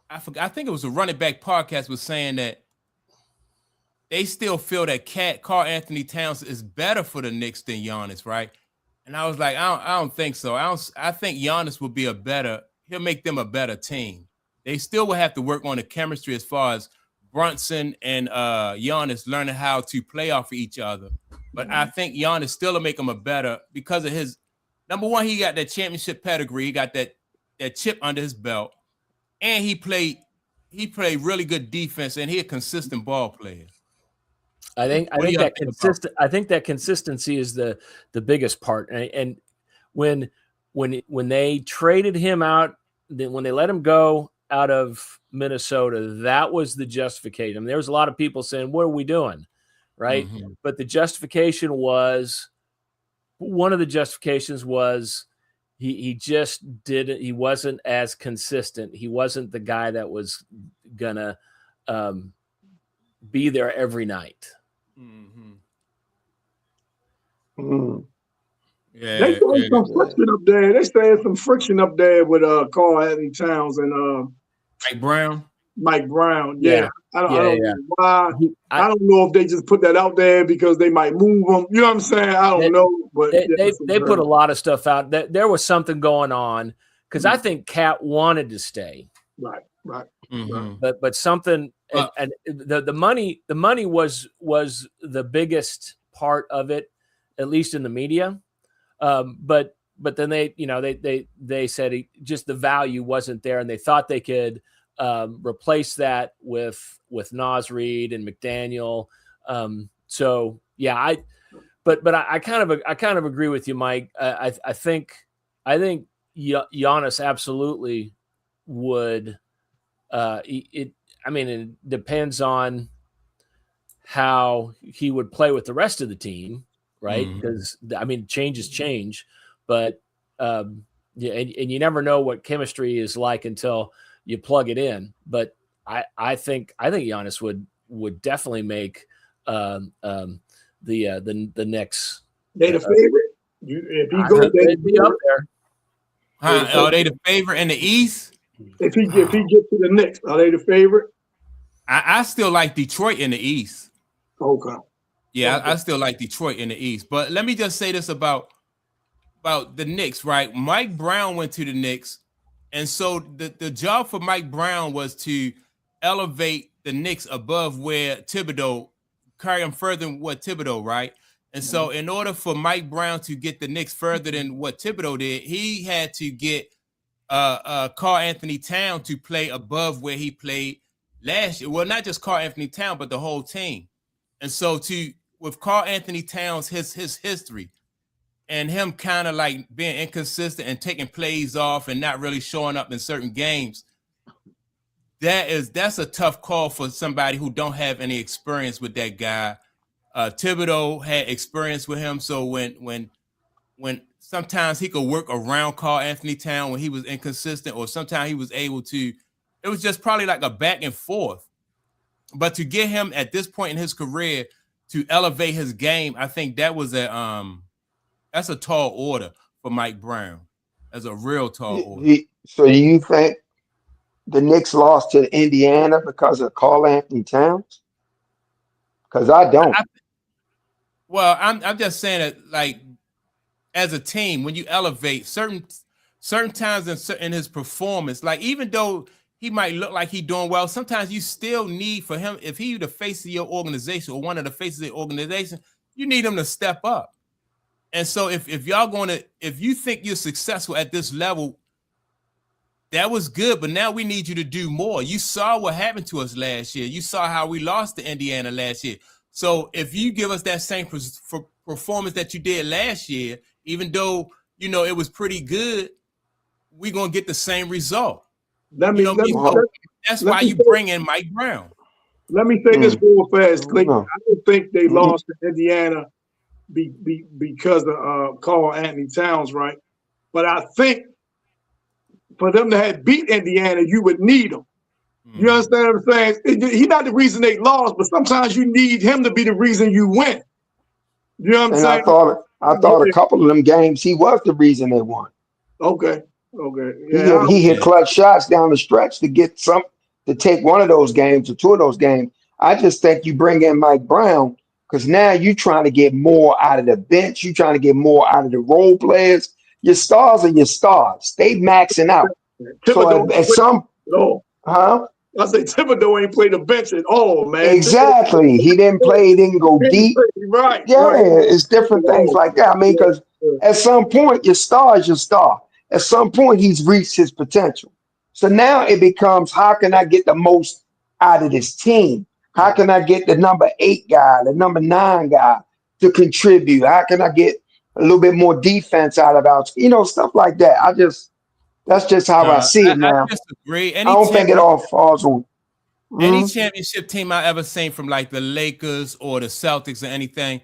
I think it was a running back podcast was saying that they still feel that Karl Anthony Towns is better for the Knicks than Giannis, right? And I was like, I don't think so. I think Giannis will be he'll make them a better team. They still will have to work on the chemistry as far as Brunson and Giannis learning how to play off of each other. But I think Giannis still will make them a better because of his number one, he got that championship pedigree, he got that chip under his belt, and he played really good defense, and he's a consistent ball player. I think that consistency is the biggest part. And when they traded him out, when they let him go out of Minnesota, that was the justification. I mean, there was a lot of people saying, "What are we doing?" Right? But the justification was one of the justifications was he just didn't. He wasn't as consistent. He wasn't the guy that was gonna be there every night. Yeah, they saying some friction up there. They saying some friction up there with Karl Anthony Towns and Mike Brown. Yeah. I don't know why. I don't know if they just put that out there because they might move them. You know what I'm saying? I don't know. But they put a lot of stuff out. There was something going on because I think Cat wanted to stay. Right. But something and the money was the biggest part of it, at least in the media. But then they said just the value wasn't there, and they thought they could replace that with Nas Reed and McDaniel. So yeah, I kind of agree with you, Mike. I think Giannis absolutely would. It depends on how he would play with the rest of the team, right? Because I mean, changes change, but yeah, and you never know what chemistry is like until you plug it in. But I think Giannis would definitely make the Knicks. They the favorite. If he goes, they'd be up there. Are they the favorite in the East? If he gets to the Knicks, are they the favorite? I still like Detroit in the East. Okay. Yeah, I still like Detroit in the East. But let me just say this about the Knicks, right? Mike Brown went to the Knicks, and so the job for Mike Brown was to elevate the Knicks above where Thibodeau, carry them further than what Thibodeau, right? And so in order for Mike Brown to get the Knicks further than what Thibodeau did, he had to get Karl Anthony Towns to play above where he played last year. Well, not just Karl Anthony Towns, but the whole team. And so with Karl Anthony Towns, his history, and him kind of like being inconsistent and taking plays off and not really showing up in certain games, that's a tough call for somebody who don't have any experience with that guy. Thibodeau had experience with him, so when sometimes he could work around Karl Anthony Towns when he was inconsistent, or sometimes he was able to. It was just probably like a back and forth. But to get him at this point in his career to elevate his game, I think that was that's a tall order for Mike Brown. That's a real tall order. So do you think the Knicks lost to Indiana because of Karl Anthony Towns? Because I don't. I'm just saying that, like, as a team, when you elevate certain times in his performance, like, even though he might look like he's doing well, sometimes you still need for him, if he's the face of your organization or one of the faces of the organization, you need him to step up. And so if you think you're successful at this level, that was good, but now we need you to do more. You saw what happened to us last year. You saw how we lost to Indiana last year. So if you give us that same performance that you did last year, even though, it was pretty good, we're going to get the same result. That's why you bring in Mike Brown. Let me say this real fast, Clayton. I don't think they lost to Indiana because of Karl Anthony Towns, right? But I think for them to have beat Indiana, you would need them. You understand what I'm saying? He's not the reason they lost, but sometimes you need him to be the reason you win. You know what I'm saying? I thought a couple of them games he was the reason they won. Okay. Yeah, he hit clutch shots down the stretch to take one of those games or two of those games. I just think you bring in Mike Brown because now you're trying to get more out of the bench. You're trying to get more out of the role players. Your stars are your stars. They maxing out. So at some, I say Thibodeau ain't played the bench at all, man. Exactly. He didn't play. He didn't go deep. Right. Yeah, it's different things like that. I mean, because at some point, your star is your star. At some point, he's reached his potential. So now it becomes, how can I get the most out of this team? How can I get the number 8 guy, the number 9 guy to contribute? How can I get a little bit more defense out of it? Stuff like that. That's just how I see it now. I disagree. I don't think it all falls on. Any championship team I ever seen from like the Lakers or the Celtics or anything,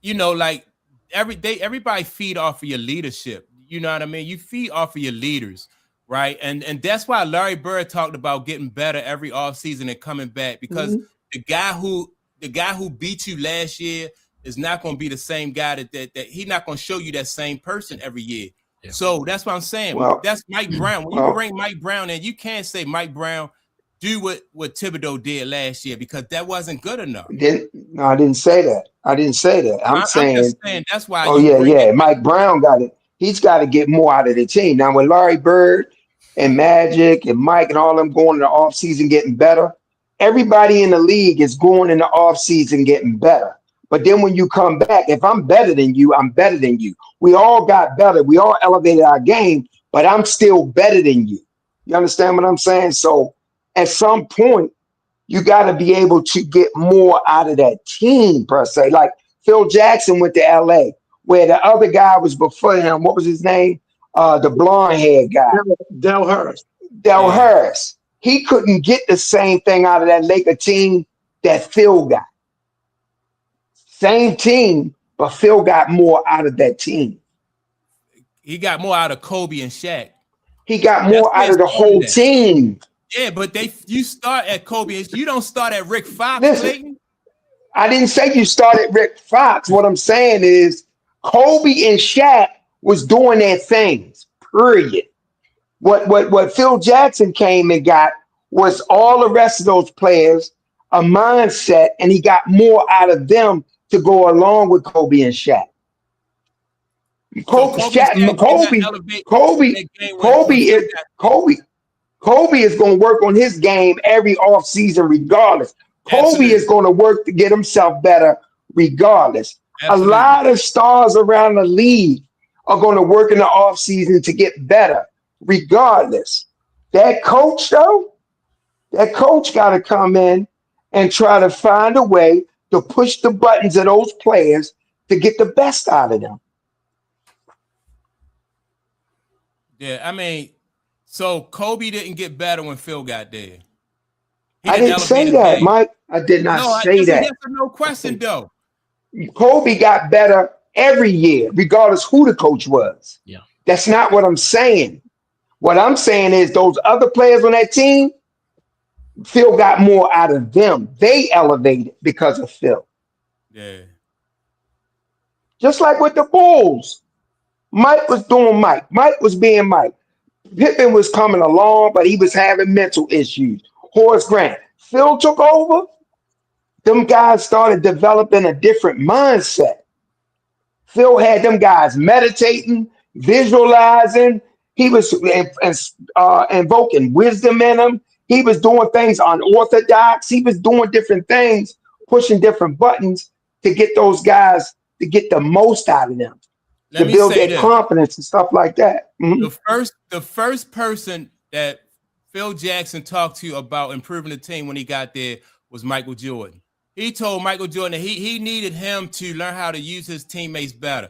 like everybody feed off of your leadership. You know what I mean? You feed off of your leaders, right? And that's why Larry Bird talked about getting better every offseason and coming back, because the guy who beat you last year is not going to be the same guy that he's not going to show you that same person every year. Yeah. So that's what I'm saying. That's Mike Brown. When you bring Mike Brown in, you can't say Mike Brown do what Thibodeau did last year, because that wasn't good enough. No, I didn't say that. I'm saying just saying that's why. Mike Brown got it. He's got to get more out of the team. Now, when Larry Bird and Magic and Mike and all them going in the offseason getting better, everybody in the league is going in the offseason getting better. But then when you come back, if I'm better than you, I'm better than you. We all got better. We all elevated our game, but I'm still better than you. You understand what I'm saying? So at some point, you got to be able to get more out of that team, per se. Like Phil Jackson went to LA, where the other guy was before him. What was his name? The blonde-haired guy. Del Harris. Harris. He couldn't get the same thing out of that Laker team that Phil got. Same team, but Phil got more out of that team. He got more out of Kobe and Shaq. He got more out of the whole team. Yeah, but you start at Kobe. You don't start at Rick Fox, Listen, Clayton. I didn't say you started Rick Fox. What I'm saying is Kobe and Shaq was doing their things, period. What Phil Jackson came and got was all the rest of those players, a mindset, and he got more out of them to go along with Kobe and Shaq. Kobe is going to work on his game every offseason regardless. Kobe is going to work to get himself better regardless. Absolutely. A lot of stars around the league are going to work in the offseason to get better regardless. That coach, though, that coach got to come in and try to find a way to push the buttons of those players to get the best out of them. Yeah, I mean, so Kobe didn't get better when Phil got there. I didn't say that, Mike. I did not say that. Yes or no question, though. Kobe got better every year, regardless who the coach was. Yeah. That's not what I'm saying. What I'm saying is those other players on that team, Phil got more out of them. They elevated because of Phil. Yeah. Just like with the Bulls. Mike was doing Mike. Mike was being Mike. Pippen was coming along, but he was having mental issues. Horace Grant. Phil took over. Them guys started developing a different mindset. Phil had them guys meditating, visualizing. He was invoking wisdom in them. He was doing things unorthodox. He was doing different things, pushing different buttons to get those guys to get the most out of them. To build their confidence and stuff like that. Mm-hmm. The first person that Phil Jackson talked to about improving the team when he got there was Michael Jordan. He told Michael Jordan that he needed him to learn how to use his teammates better.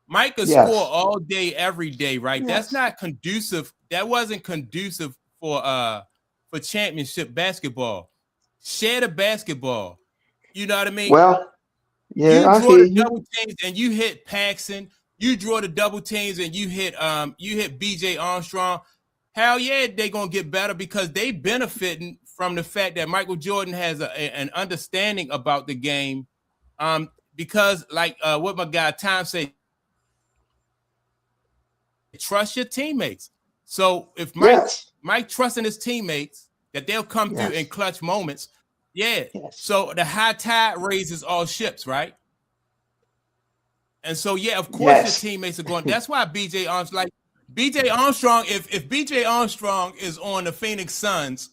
Mike could score all day, every day, right? Yes. That's not conducive. That wasn't conducive for championship basketball. Share the basketball. You know what I mean? Well, yeah, you draw the double teams and you hit Paxson. You draw the double teams and you hit BJ Armstrong. Hell yeah, they're gonna get better because they benefiting from the fact that Michael Jordan has an understanding about the game. Because like what my guy Tom said, trust your teammates. So if Mike trusting his teammates that they'll come through in clutch moments, so the high tide raises all ships, right? And so, of course, your teammates are going. That's why BJ Armstrong, if BJ Armstrong is on the Phoenix Suns,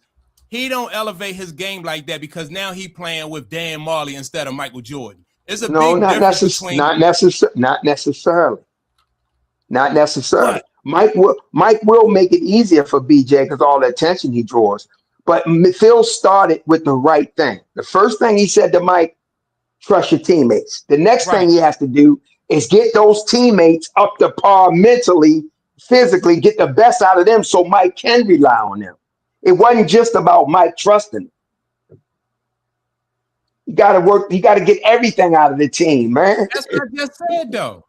he don't elevate his game like that because now he playing with Dan Marley instead of Michael Jordan. It's a big difference between not necessarily. What? Mike will make it easier for BJ because all the attention he draws. But Phil started with the right thing. The first thing he said to Mike, trust your teammates. The next thing he has to do is get those teammates up to par mentally, physically, get the best out of them so Mike can rely on them. It wasn't just about Mike trusting. You got to work. You got to get everything out of the team, man. That's what I just said, though.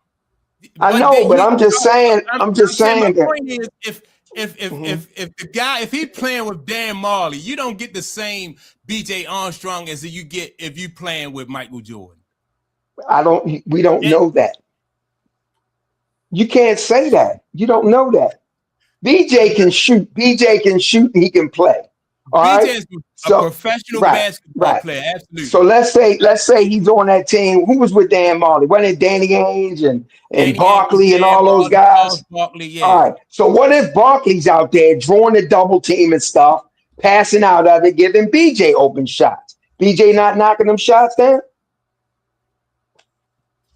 I know, but I'm just saying. I'm just saying that. My point is, if he's playing with Dan Marley, you don't get the same BJ Armstrong as you get if you playing with Michael Jordan. We don't know that. You can't say that. You don't know that. BJ can shoot. And he can play. All BJ is a professional basketball player. Absolutely. So let's say he's on that team. Who was with Dan Marley? Wasn't it Danny Ainge and Barkley and all those guys? Barkley, All right. So what if Barkley's out there drawing the double team and stuff, passing out of it, giving BJ open shots? BJ not knocking them shots down?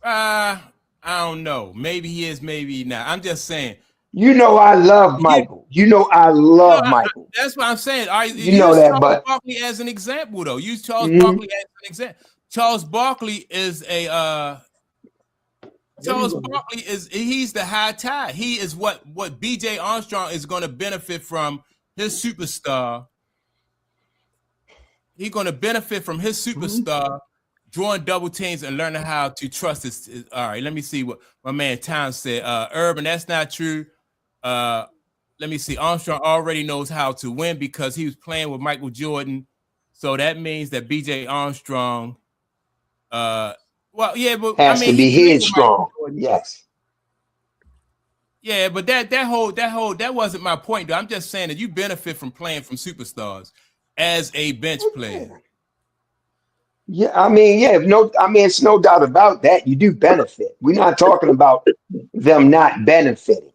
I don't know. Maybe he is, maybe not. I'm just saying. You know I love Michael. Michael. That's what I'm saying. You know that, but Barkley as an example, though. Use Charles Barkley as an example. Charles Barkley is he's the high tide. He is what BJ Armstrong is going to benefit from his superstar. He's going to benefit from his superstar drawing double teams and learning how to trust is all right. Let me see what my man Tom said. Urban, that's not true. Let me see. Armstrong already knows how to win because he was playing with Michael Jordan. So that means that BJ Armstrong, well, yeah, but has I mean, to be he played with Michael headstrong. Jordan. Yes. Yeah, but that wasn't my point, though. I'm just saying that you benefit from playing from superstars as a bench player. Yeah, I mean, it's no doubt about that. You do benefit. We're not talking about them not benefiting.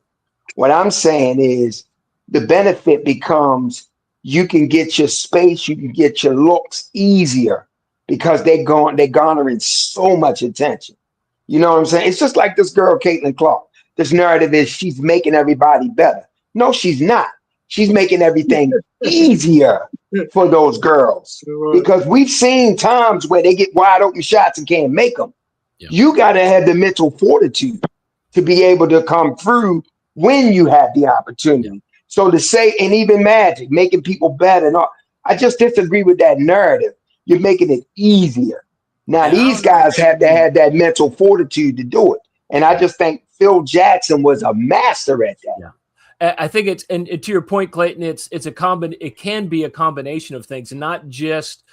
What I'm saying is the benefit becomes you can get your space, you can get your looks easier because they're garnering so much attention. You know what I'm saying? It's just like this girl, Caitlin Clark. This narrative is she's making everybody better. No, she's not. She's making everything easier for those girls because we've seen times where they get wide open shots and can't make them. Yeah. You got to have the mental fortitude to be able to come through when you have the opportunity. Yeah. So to say, and even Magic, making people better, and all, I just disagree with that narrative. You're making it easier. Now, these guys have to have that mental fortitude to do it. And I just think Phil Jackson was a master at that. Yeah. I think it's, and to your point, Clayton, it can be a combination of things, and not just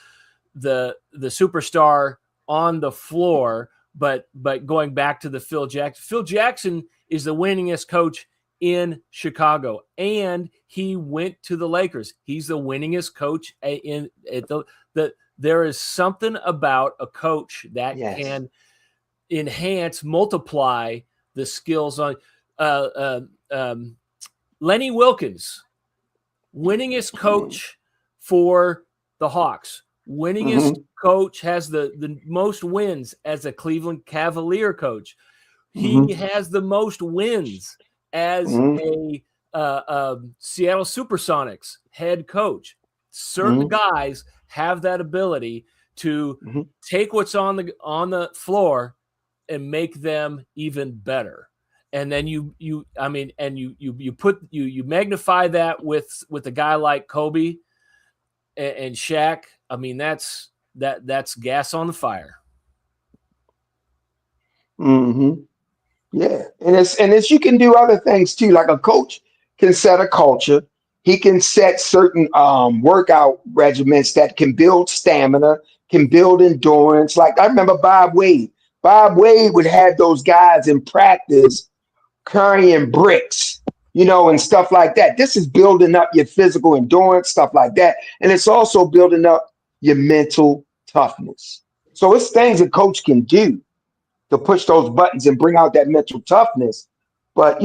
the superstar on the floor, but going back to the Phil Jackson. Phil Jackson is the winningest coach in Chicago, and he went to the Lakers. He's the winningest coach there is something about a coach that can enhance, multiply the skills on Lenny Wilkins, winningest coach for the Hawks, winningest coach, has the most wins as a Cleveland Cavalier coach. He has the most wins as a Seattle Supersonics head coach. Certain guys have that ability to take what's on the floor and make them even better. And then you magnify that with a guy like Kobe and Shaq. I mean, that's gas on the fire. Yeah, and it's you can do other things too. Like a coach can set a culture. He can set certain workout regimens that can build stamina, can build endurance. Like I remember Bob Wade. Bob Wade would have those guys in practice carrying bricks, and stuff like that. This is building up your physical endurance, stuff like that. And it's also building up your mental toughness. So it's things a coach can do to push those buttons and bring out that mental toughness. But,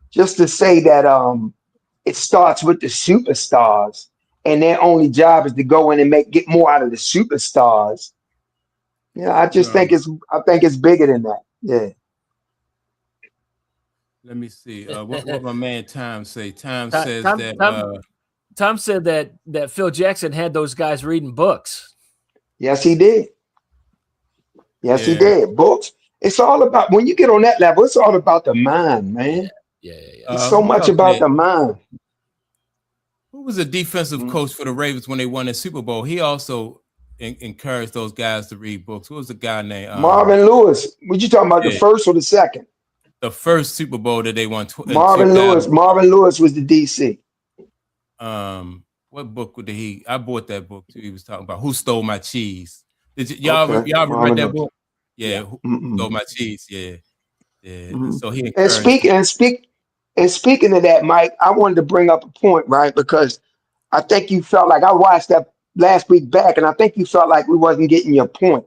just to say that it starts with the superstars and their only job is to go in and get more out of the superstars. I just think it's bigger than that. Yeah. Let me see. What my man Tom say? Tom says that Tom said that Phil Jackson had those guys reading books. Yes, he did. Yes, he did. Books. It's all about, when you get on that level, it's all about the mind, man. Yeah. It's so much about the mind. Who was a defensive coach for the Ravens when they won the Super Bowl? He also encouraged those guys to read books. What was the guy named? Marvin Lewis. What you talking about, the first or the second? The first Super Bowl that they won. Marvin Lewis was the DC. What book did he? I bought that book too. He was talking about Who Stole My Cheese. Y'all ever read that book? Yeah. Who Stole My Cheese? Yeah. So he and speaking of that, Mike, I wanted to bring up a point, right? Because I think you felt like I watched that last week back, and I think you felt like we wasn't getting your point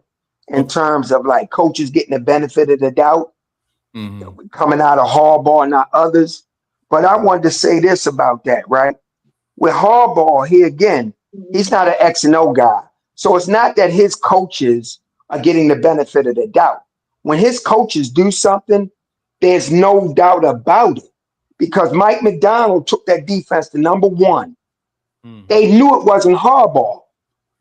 in terms of like coaches getting the benefit of the doubt. Coming out of Harbaugh and not others. But I wanted to say this about that, right? With Harbaugh, here again, he's not an X and O guy. So it's not that his coaches are getting the benefit of the doubt. When his coaches do something, there's no doubt about it. Because Mike McDonald took that defense to number one. They knew it wasn't Harbaugh.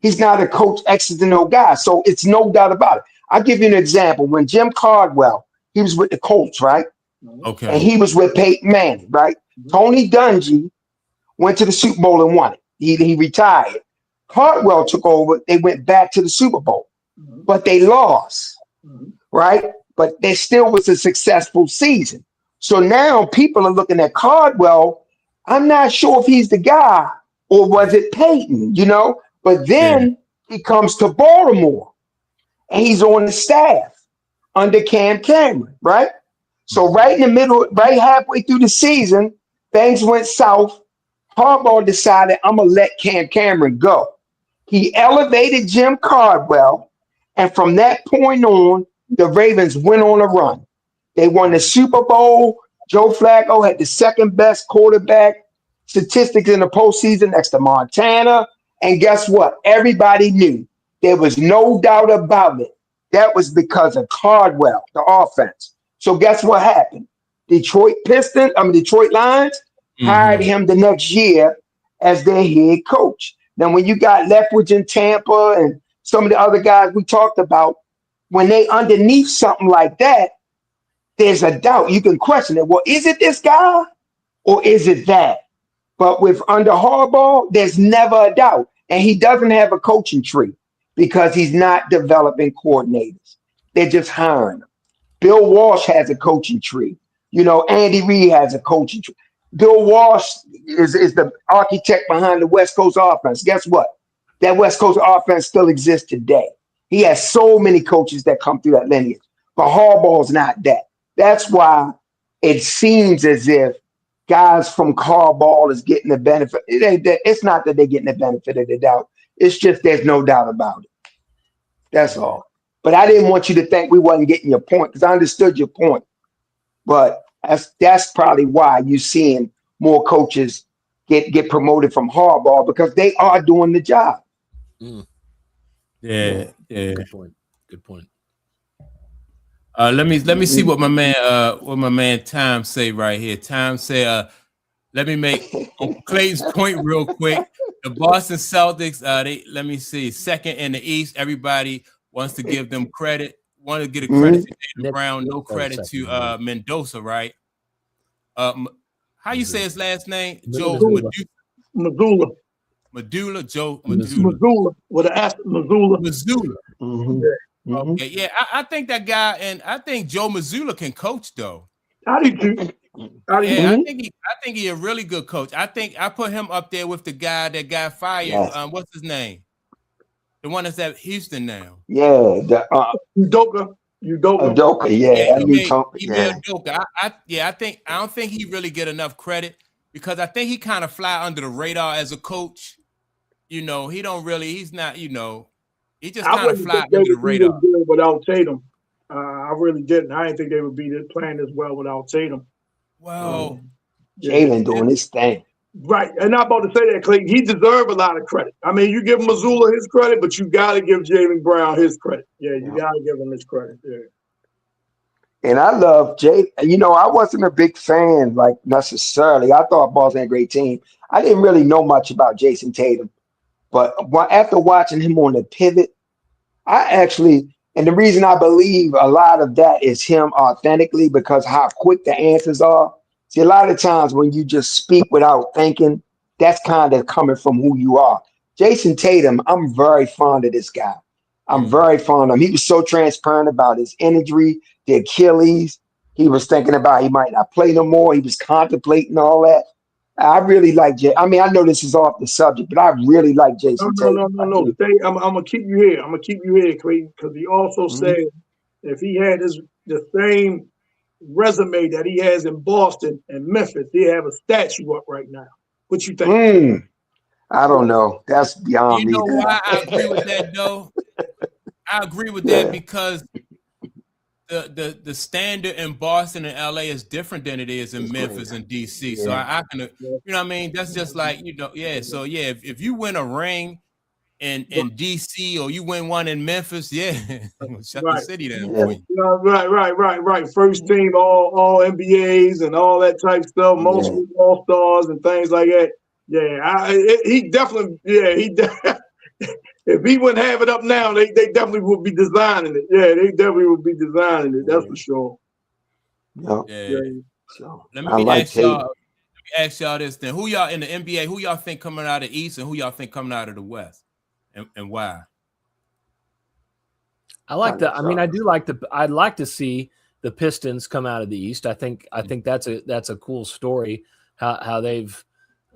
He's not a coach X and O guy. So it's no doubt about it. I'll give you an example. When Jim Caldwell, he was with the Colts, right? Okay. And he was with Peyton Manning, right? Tony Dungy went to the Super Bowl and won it. He retired. Caldwell took over. They went back to the Super Bowl. but they lost, right? But there still was a successful season. So now people are looking at Cardwell. I'm not sure if he's the guy or was it Peyton, But then he comes to Baltimore and he's on the staff under Cam Cameron, right? So right in the middle, right halfway through the season, things went south. Harbaugh decided, I'm going to let Cam Cameron go. He elevated Jim Cardwell, and from that point on, the Ravens went on a run. They won the Super Bowl. Joe Flacco had the second best quarterback statistics in the postseason next to Montana. And guess what? Everybody knew. There was no doubt about it. That was because of Cardwell, the offense. So guess what happened? Detroit Lions hired him the next year as their head coach. Now, when you got Leftwich in Tampa and some of the other guys we talked about, when they underneath something like that, there's a doubt. You can question it. Well, is it this guy or is it that? But with under Harbaugh, there's never a doubt. And he doesn't have a coaching tree because he's not developing coordinators. They're just hiring them. Bill Walsh has a coaching tree. Andy Reid has a coaching tree. Bill Walsh is the architect behind the West Coast offense. Guess what? That West Coast offense still exists today. He has so many coaches that come through that lineage. But Harbaugh's not that. That's why it seems as if guys from Harbaugh is getting the benefit. It's not that they're getting the benefit of the doubt. It's just there's no doubt about it. That's all. But I didn't want you to think we wasn't getting your point because I understood your point. But that's probably why you're seeing more coaches get promoted from Harbaugh because they are doing the job. Yeah. Good point. Let me see what my man Tom say right here. Tom say, let me make Clayton's point real quick. The Boston Celtics, let me see, second in the East. Everybody wants to give them credit. Want to get a credit to Jaylen Brown, no credit to Mendoza, right? How you say his last name? Joe Missoula. Joe Missoula with an S. Missoula. Okay, yeah, I think that guy, and I think Joe Missoula can coach though. How did you? I think he's a really good coach. I think I put him up there with the guy that got fired. Yes. What's his name? The one that's at Houston now. Yeah, Udoka. Udoka. Yeah, Udoka. I don't think he really get enough credit because I think he kind of fly under the radar as a coach. He don't really. He's not. He just kind of fly under the radar. Without Tatum, I really didn't. I didn't think they would be playing as well without Tatum. Well, Jalen doing his thing. Right. And I'm about to say that, Clayton. He deserves a lot of credit. I mean, you give Missoula his credit, but you got to give Jaylen Brown his credit. Yeah, you got to give him his credit. Yeah. And I love Jay. I wasn't a big fan, like necessarily. I thought Boston had a great team. I didn't really know much about Jason Tatum. But after watching him on the pivot, and the reason I believe a lot of that is him authentically because how quick the answers are. See, a lot of times when you just speak without thinking, that's kind of coming from who you are. Jason Tatum, I'm very fond of this guy. I'm very fond of him. He was so transparent about his injury, the Achilles. He was thinking about he might not play no more. He was contemplating all that. I really like Jay. I mean, I know this is off the subject, but I really like Jason Tatum. No. I'm gonna keep you here. I'm gonna keep you here, Clayton, because he also said if he had the same resume that he has in Boston and Memphis, he have a statue up right now. What you think? I don't know. That's beyond me. You know why I agree with that though? I agree with that because the standard in Boston and LA is different than it is in Memphis and DC. So I can, what I mean? That's just like, So if you win a ring in DC or you win one in Memphis, shut the city down. Right. First team, all NBAs and all that type stuff, mostly all stars and things like that. He definitely. If he wouldn't have it up now, they definitely would be designing it. Yeah, they definitely would be designing it. That's for sure. So, let me ask y'all this then. Who y'all in the NBA? Who y'all think coming out of the East and who y'all think coming out of the West, and why? I like that. I mean, I do like I'd like to see the Pistons come out of the East. I think that's a cool story. How they've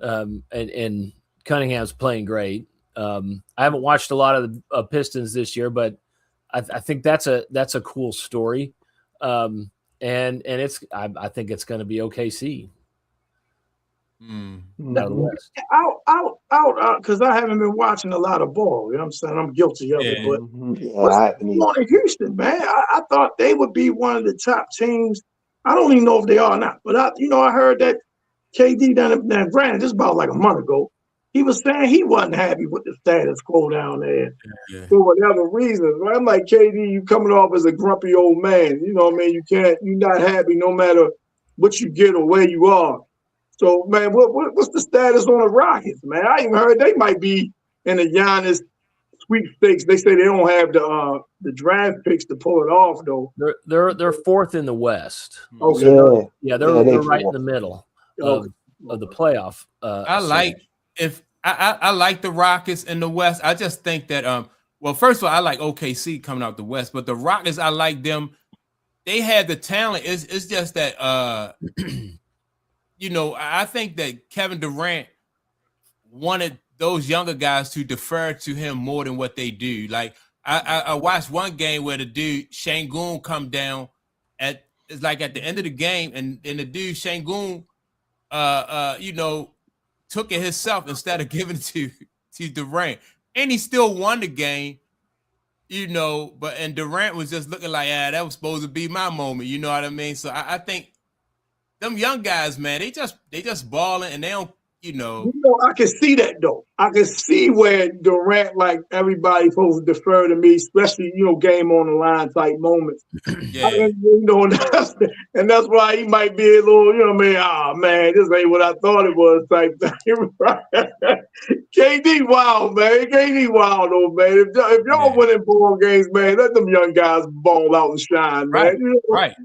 and Cunningham's playing great. I haven't watched a lot of the Pistons this year, but I think that's a cool story. And it's I think it's going to be OKC. Out, because I haven't been watching a lot of ball. You know what I'm saying? I'm guilty of it. But what's going on in Houston, man? I thought they would be one of the top teams. I don't even know if they are or not. But I heard that KD now, granted, this is about like a month ago. He was saying he wasn't happy with the status quo down there for whatever reason. Right? I'm like, KD, you coming off as a grumpy old man. You know what I mean? You're not happy no matter what you get or where you are. So, man, what's the status on the Rockets, man? I even heard they might be in the Giannis sweepstakes. They say they don't have the draft picks to pull it off, though. They're fourth in the West. Okay. They're right in the middle of the playoff. I like the Rockets in the West. I just think that well, first of all, I like OKC coming out the West, but the Rockets, I like them. They have the talent. It's just that I think that Kevin Durant wanted those younger guys to defer to him more than what they do. Like I watched one game where the dude Şengün come down at the end of the game, and the dude Şengün took it himself instead of giving it to Durant, and he still won the game. And Durant was just looking like, that was supposed to be my moment. You know what I mean? So I think them young guys, man, they just balling, and they don't, I can see that though. I can see where Durant, like everybody, supposed to defer to me, especially game on the line type moments. Yeah. And that's why he might be a little, oh man, this ain't what I thought it was type thing. KD wild, man. KD wild though, man. If y'all winning ball games, man, let them young guys ball out and shine, man. Right.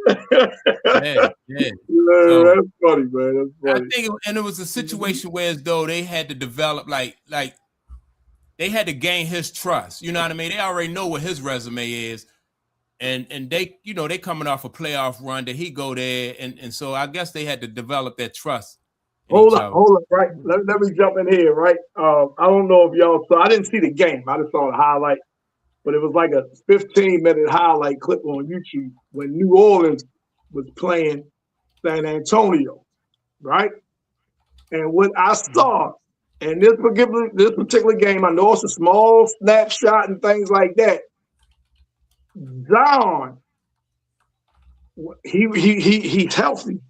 Yeah. So, that's funny, man. That's funny. I think, and it was a situation where as though they had to develop, like they had to gain his trust. You know what I mean? They already know what his resume is, and they, they coming off a playoff run that he go there, and so I guess they had to develop that trust. Hold on, right? Let me jump in here, right? I don't know if y'all saw. I didn't see the game. I just saw the highlight. But it was like a 15-minute highlight clip on YouTube when New Orleans was playing San Antonio, right? And what I saw in this particular game, I know it's a small snapshot and things like that. Zion, he's healthy.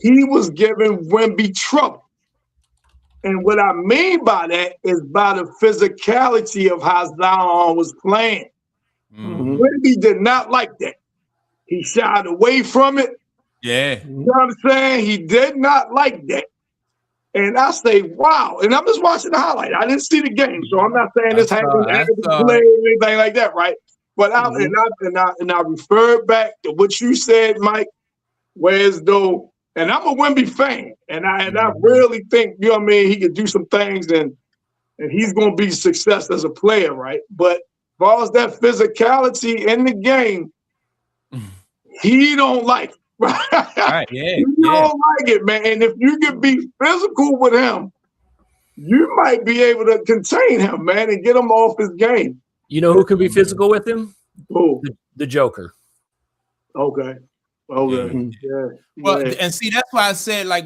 He was giving Wemby trouble. And what I mean by that is by the physicality of how Zion was playing. Mm-hmm. Wemby did not like that. He shied away from it. Yeah. You know what I'm saying? He did not like that. And I say, wow. And I'm just watching the highlight. I didn't see the game, so I'm not saying this happened after the play or anything like that, right? But I referred back to what you said, Mike, whereas though, and I'm a Wemby fan, and I really think, you know what I mean, he could do some things and he's going to be a success as a player, right? But as far as that physicality in the game, he don't like it. Right, yeah. He don't like it, man. And if you can be physical with him, you might be able to contain him, man, and get him off his game. You know who can be physical with him? Who? The Joker. Okay. Okay. Yeah. Well, and see, that's why I said, like,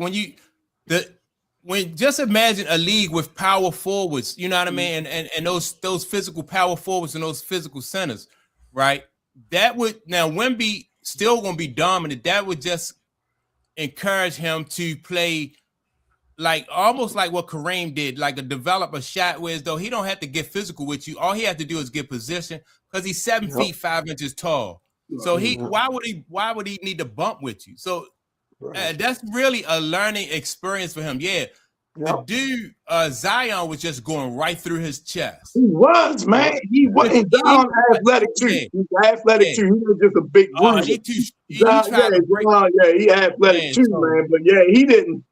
just imagine a league with power forwards, you know what I mean, and those physical power forwards and those physical centers, right? That would, now Wemby still gonna be dominant. That would just encourage him to play like almost like what Kareem did, like develop a shot where as though he don't have to get physical with you. All he has to do is get position because he's 7 feet 5 inches tall. So why would he need to bump with you? So that's really a learning experience for him. Yeah. The dude, Zion was just going right through his chest. He was, man. He was. Zion athletic too. He's athletic too. He was just a big bruiser. He athletic too, man. But he didn't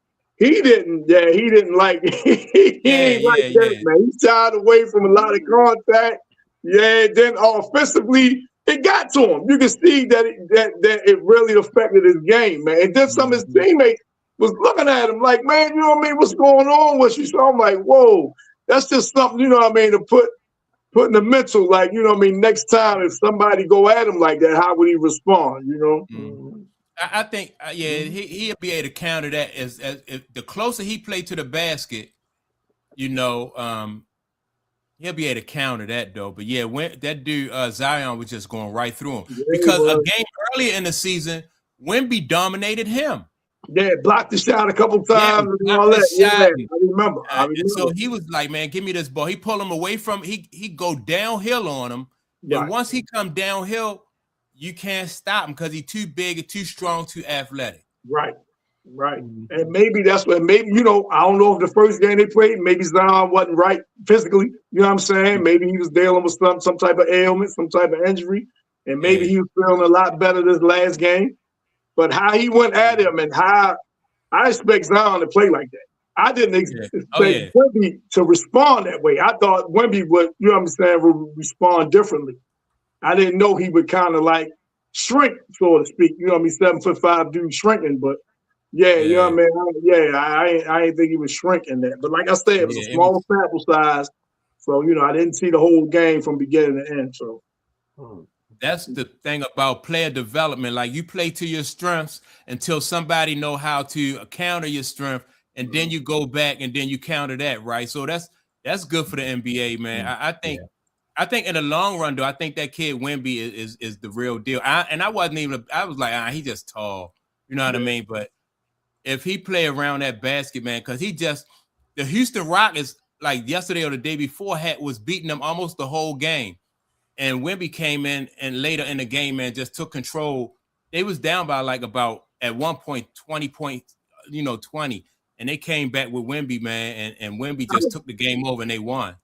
like he ain't like that, man. He shied away from a lot of contact. Then offensively, it got to him. You can see that it really affected his game, man. And then some of his teammates was looking at him like, man, you know what I mean? What's going on with you? So I'm like, whoa, that's just something, you know what I mean, to put in the mental, like, you know what I mean, next time if somebody go at him like that, how would he respond, you know? I think, he'll be able to counter that as if the closer he played to the basket, you know, he'll be able to counter that though. But yeah, when that dude Zion was just going right through him because a game earlier in the season, Wemby dominated him. Yeah, blocked the shot a couple times and all that. Yeah, I remember. So he was like, man, give me this ball. He pulled him away from he go downhill on him. Right. And once he come downhill, you can't stop him because he's too big, too strong, too athletic. Right. And maybe that's what, you know, I don't know if the first game they played, maybe Zion wasn't right physically. You know what I'm saying? Maybe he was dealing with some type of ailment, some type of injury. And maybe he was feeling a lot better this last game. But how he went at him and how I expect Zion to play like that. I didn't expect Wemby to respond that way. I thought Wemby would, you know what I'm saying, would respond differently. I didn't know he would kind of like shrink, so to speak. You know what I mean? 7'5" dude shrinking, but you know what I mean? I didn't think he was shrinking that. But like I said, it was a small sample size. So, you know, I didn't see the whole game from beginning to end. So that's the thing about player development. Like you play to your strengths until somebody know how to counter your strength, and then you go back and then you counter that, right? So that's good for the NBA, man. I think in the long run, though, I think that kid Wemby is the real deal. I was like, he just tall, you know what I mean? But if he play around that basket, man, because the Houston Rockets, like yesterday or the day before, was beating them almost the whole game. And Wemby came in and later in the game, man, just took control. They was down by like about at one point 20 points, 20. And they came back with Wemby, man, and Wemby just took the game over and they won.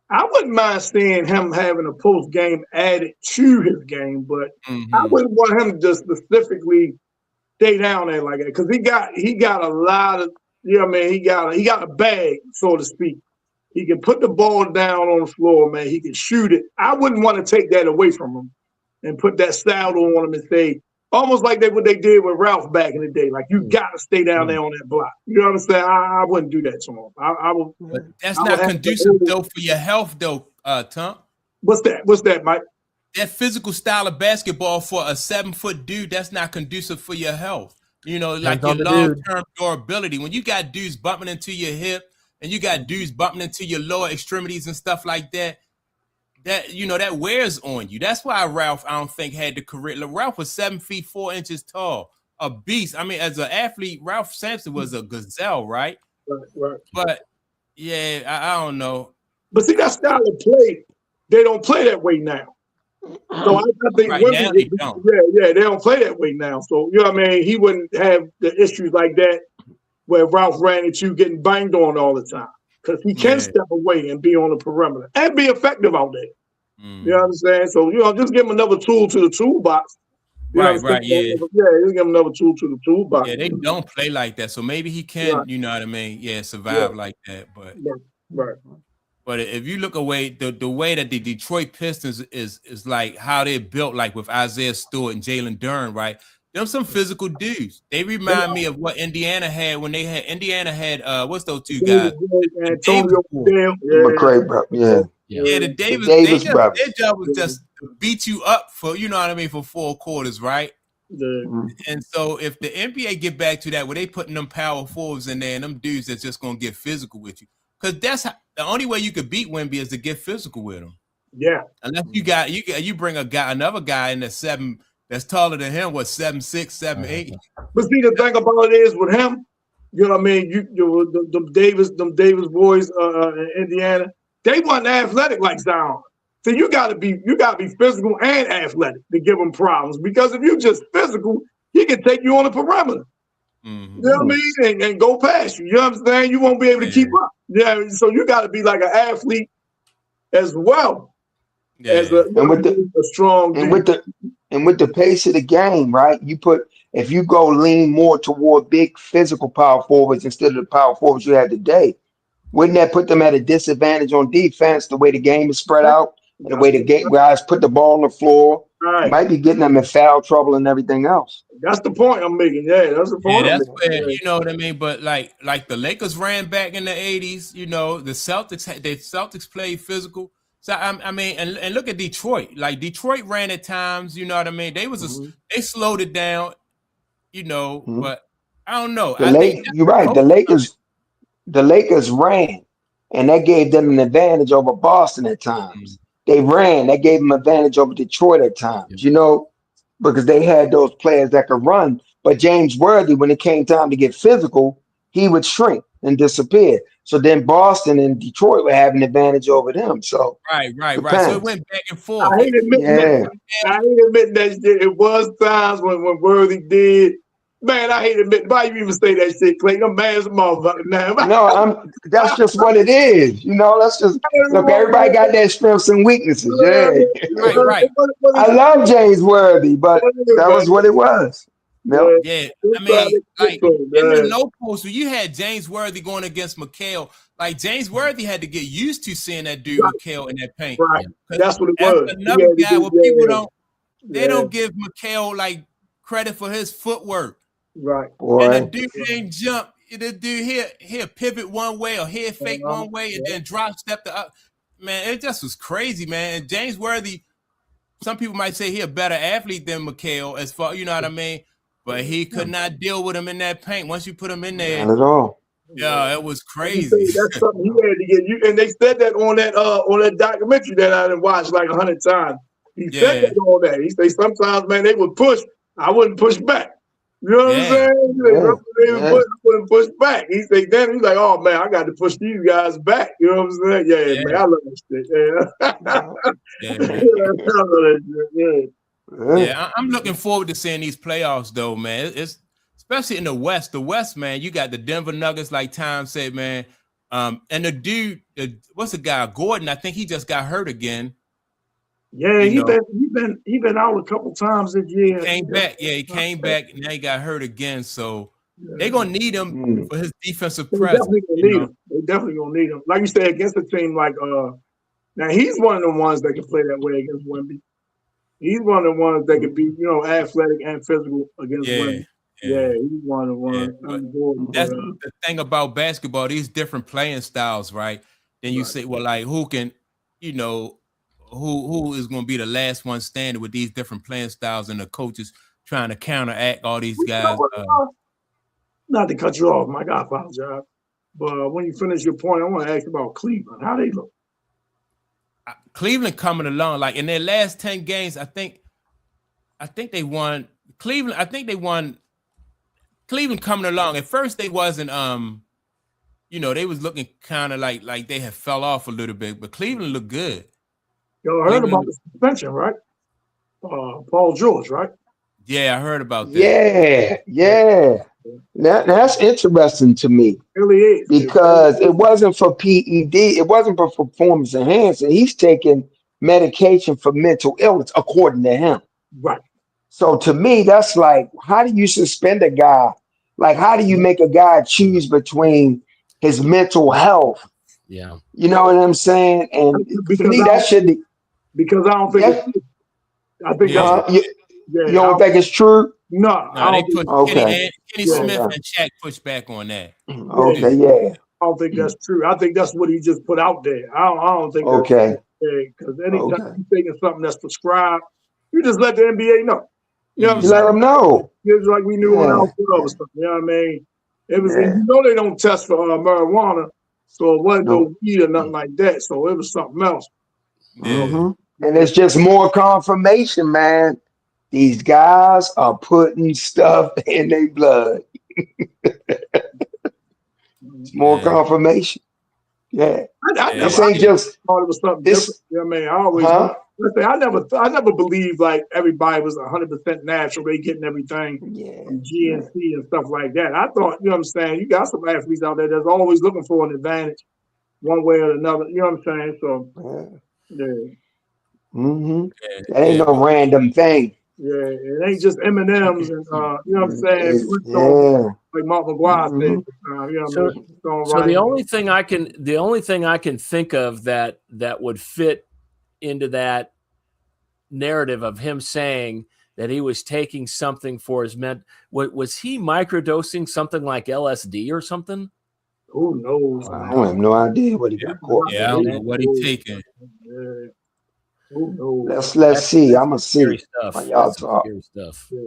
I wouldn't mind seeing him having a post game added to his game, but I wouldn't want him to just specifically stay down there like that because he got a lot of, you know what I mean, he got a bag, so to speak. He can put the ball down on the floor, man. He can shoot it. I wouldn't want to take that away from him and put that saddle on him and say, almost like what they did with Ralph back in the day. Like, you got to stay down there on that block. You know what I'm saying? I wouldn't do that to him. I would. But that's not conducive, though, for your health, though, Tom. What's that, Mike? That physical style of basketball for a 7-foot dude, that's not conducive for your health. You know, like your long-term durability. When you got dudes bumping into your hip, and you got dudes bumping into your lower extremities and stuff like that, that wears on you. That's why Ralph, I don't think, had the career. Look, Ralph was 7 feet 4 inches tall, a beast. I mean, as an athlete, Ralph Sampson was a gazelle, right? Right. But yeah, I don't know. But see, that style of play, they don't play that way now. So I think right now they don't. They don't play that way now. So you know what I mean? He wouldn't have the issues like that where Ralph ran into you getting banged on all the time. Because he can step away and be on the perimeter and be effective out there. You know what I'm saying? So, just give him another tool to the toolbox. Right, yeah. Just give him another tool to the toolbox. Yeah, they don't play like that. So maybe he can, you know what I mean? Yeah, survive like that. But right. But if you look away, the way that the Detroit Pistons is like how they're built, like with Isaiah Stewart and Jalen Duren, right? Them some physical dudes. They remind me of what Indiana had when they had what's those two guys? McCray, bro. Yeah, the Davis brothers. Their job was just to beat you up for, you know what I mean, for 4 quarters, right? And so if the NBA get back to that, where they putting them power forwards in there and them dudes that's just gonna get physical with you, because that's the only way you could beat Wemby is to get physical with him. Yeah, unless you bring another guy in that's taller than him, 7'6", 7'8". But see, the thing about it is with him, you know what I mean. Them Davis boys in Indiana, they wasn't athletic like Zion. So you gotta be physical and athletic to give him problems. Because if you just physical, he can take you on the perimeter. You know what I mean? And go past you. You know what I'm saying? You won't be able to keep up. Yeah. So you got to be like an athlete as well as a strong. And with the pace of the game, right? If you go lean more toward big physical power forwards instead of the power forwards you had today, wouldn't that put them at a disadvantage on defense? The way the game is spread out, The way the guys put the ball on the floor, Right. might be getting them in foul trouble and everything else. That's the point I'm making. Yeah, that's the point. Yeah, that's where, you know what I mean. But like the Lakers ran back in the '80s. You know, the Celtics played physical. So I mean, and look at Detroit. Like Detroit ran at times. You know what I mean. They they slowed it down. You know, but I don't know. You're right. The Lakers ran, and that gave them an advantage over Boston at times. They ran, that gave them an advantage over Detroit at times. You know, because they had those players that could run. But James Worthy, when it came time to get physical, he would shrink and disappear. So then Boston and Detroit were having an advantage over them. So right. So it went back and forth. I hate admitting that shit. It was times when Worthy did. Man, I hate admitting. Why you even say that shit, Clay? I'm mad as a motherfucker now. No, that's just what it is. You know, that's just look. Everybody got their strengths and weaknesses. Yeah, right. I love James Worthy, but that was what it was. No. Yeah, I mean, like in the low post, when you had James Worthy going against McHale, like James Worthy had to get used to seeing that dude McHale in that paint. Right, that's what it was. Another guy where people don't give McHale like credit for his footwork. Right, and the dude ain't jump. The dude here pivot one way or here fake one way and then drop step the up. Man, it just was crazy, man. And James Worthy, some people might say he a better athlete than McHale, as far you know what I mean. But he could not deal with him in that paint. Once you put him in there, not at all. Yeah, it was crazy. That's something he had to get you. And they said that on that documentary that I done watched like 100 times. He said that on that. He say sometimes, man, they would push. I wouldn't push back. You know what I'm saying? They wouldn't push back. He say, then he's like, oh man, I got to push these guys back. You know what I'm saying? Yeah. Man, I love that shit. Yeah, I'm looking forward to seeing these playoffs, though, man. It's especially in the West. The West, man, you got the Denver Nuggets, like Tom said, man. And the dude, what's the guy? Gordon, I think he just got hurt again. Yeah, he been out a couple times this year. He came back. Yeah, he came back, and now he got hurt again. So they're gonna need him for his defensive presence. They definitely gonna need him. Like you said, against a team like now he's one of the ones that can play that way against Wemby. He's one of the ones that can be, athletic and physical against Wemby. Yeah, he's one of the ones. That's the thing about basketball, these different playing styles, right? Then you say, well, like who can, who is going to be the last one standing with these different playing styles and the coaches trying to counteract all these guys. Not to cut you off, Mike, I apologize. But when you finish your point, I want to ask you about Cleveland. How they look? Cleveland coming along, like in their last 10 games, I think they won. Cleveland, I think they won. Cleveland coming along. At first, they wasn't. They was looking kind of like they had fell off a little bit, but Cleveland looked good. Y'all heard about the suspension, right? Paul George, right? Yeah, I heard about that. Yeah. That's interesting to me. It really is. Because it wasn't for PED. It wasn't for performance enhancing. He's taking medication for mental illness, according to him. Right. So to me, that's like, how do you suspend a guy? Like, how do you make a guy choose between his mental health? Yeah. You know what I'm saying? And to me, that should be. Because I don't think I think you don't think it's true? No, they put Kenny Smith and Shaq pushed back on that. Okay, yeah. I don't think that's true. I think that's what he just put out there. I don't think that's true. Because anytime you're taking something that's prescribed, you just let the NBA know. You know what I'm saying? Let them know. It's like we knew on our club or something. You know what I mean? It was, they don't test for marijuana, so it wasn't no weed or nothing like that. So it was something else. Mm-hmm. And it's just more confirmation, man. These guys are putting stuff in their blood. It's more confirmation. Yeah. This ain't just thought it was something different. You know what I mean? I always I never believed like everybody was 100% natural. They getting everything from GNC and stuff like that. I thought, you know what I'm saying? You got some athletes out there that's always looking for an advantage one way or another. You know what I'm saying? So that ain't no random thing. Yeah, it ain't just M&Ms and you know what I'm saying? Like Mark McGuire said. So the only thing I can think of that would fit into that narrative of him saying that he was taking something for his was he microdosing something like LSD or something? Who knows? I have no idea what he got caught Yeah, I for. don't know what he taking. Yeah. Who knows? Let's see. I'm gonna Scary see stuff. while y'all That's talk. scary stuff. Yeah.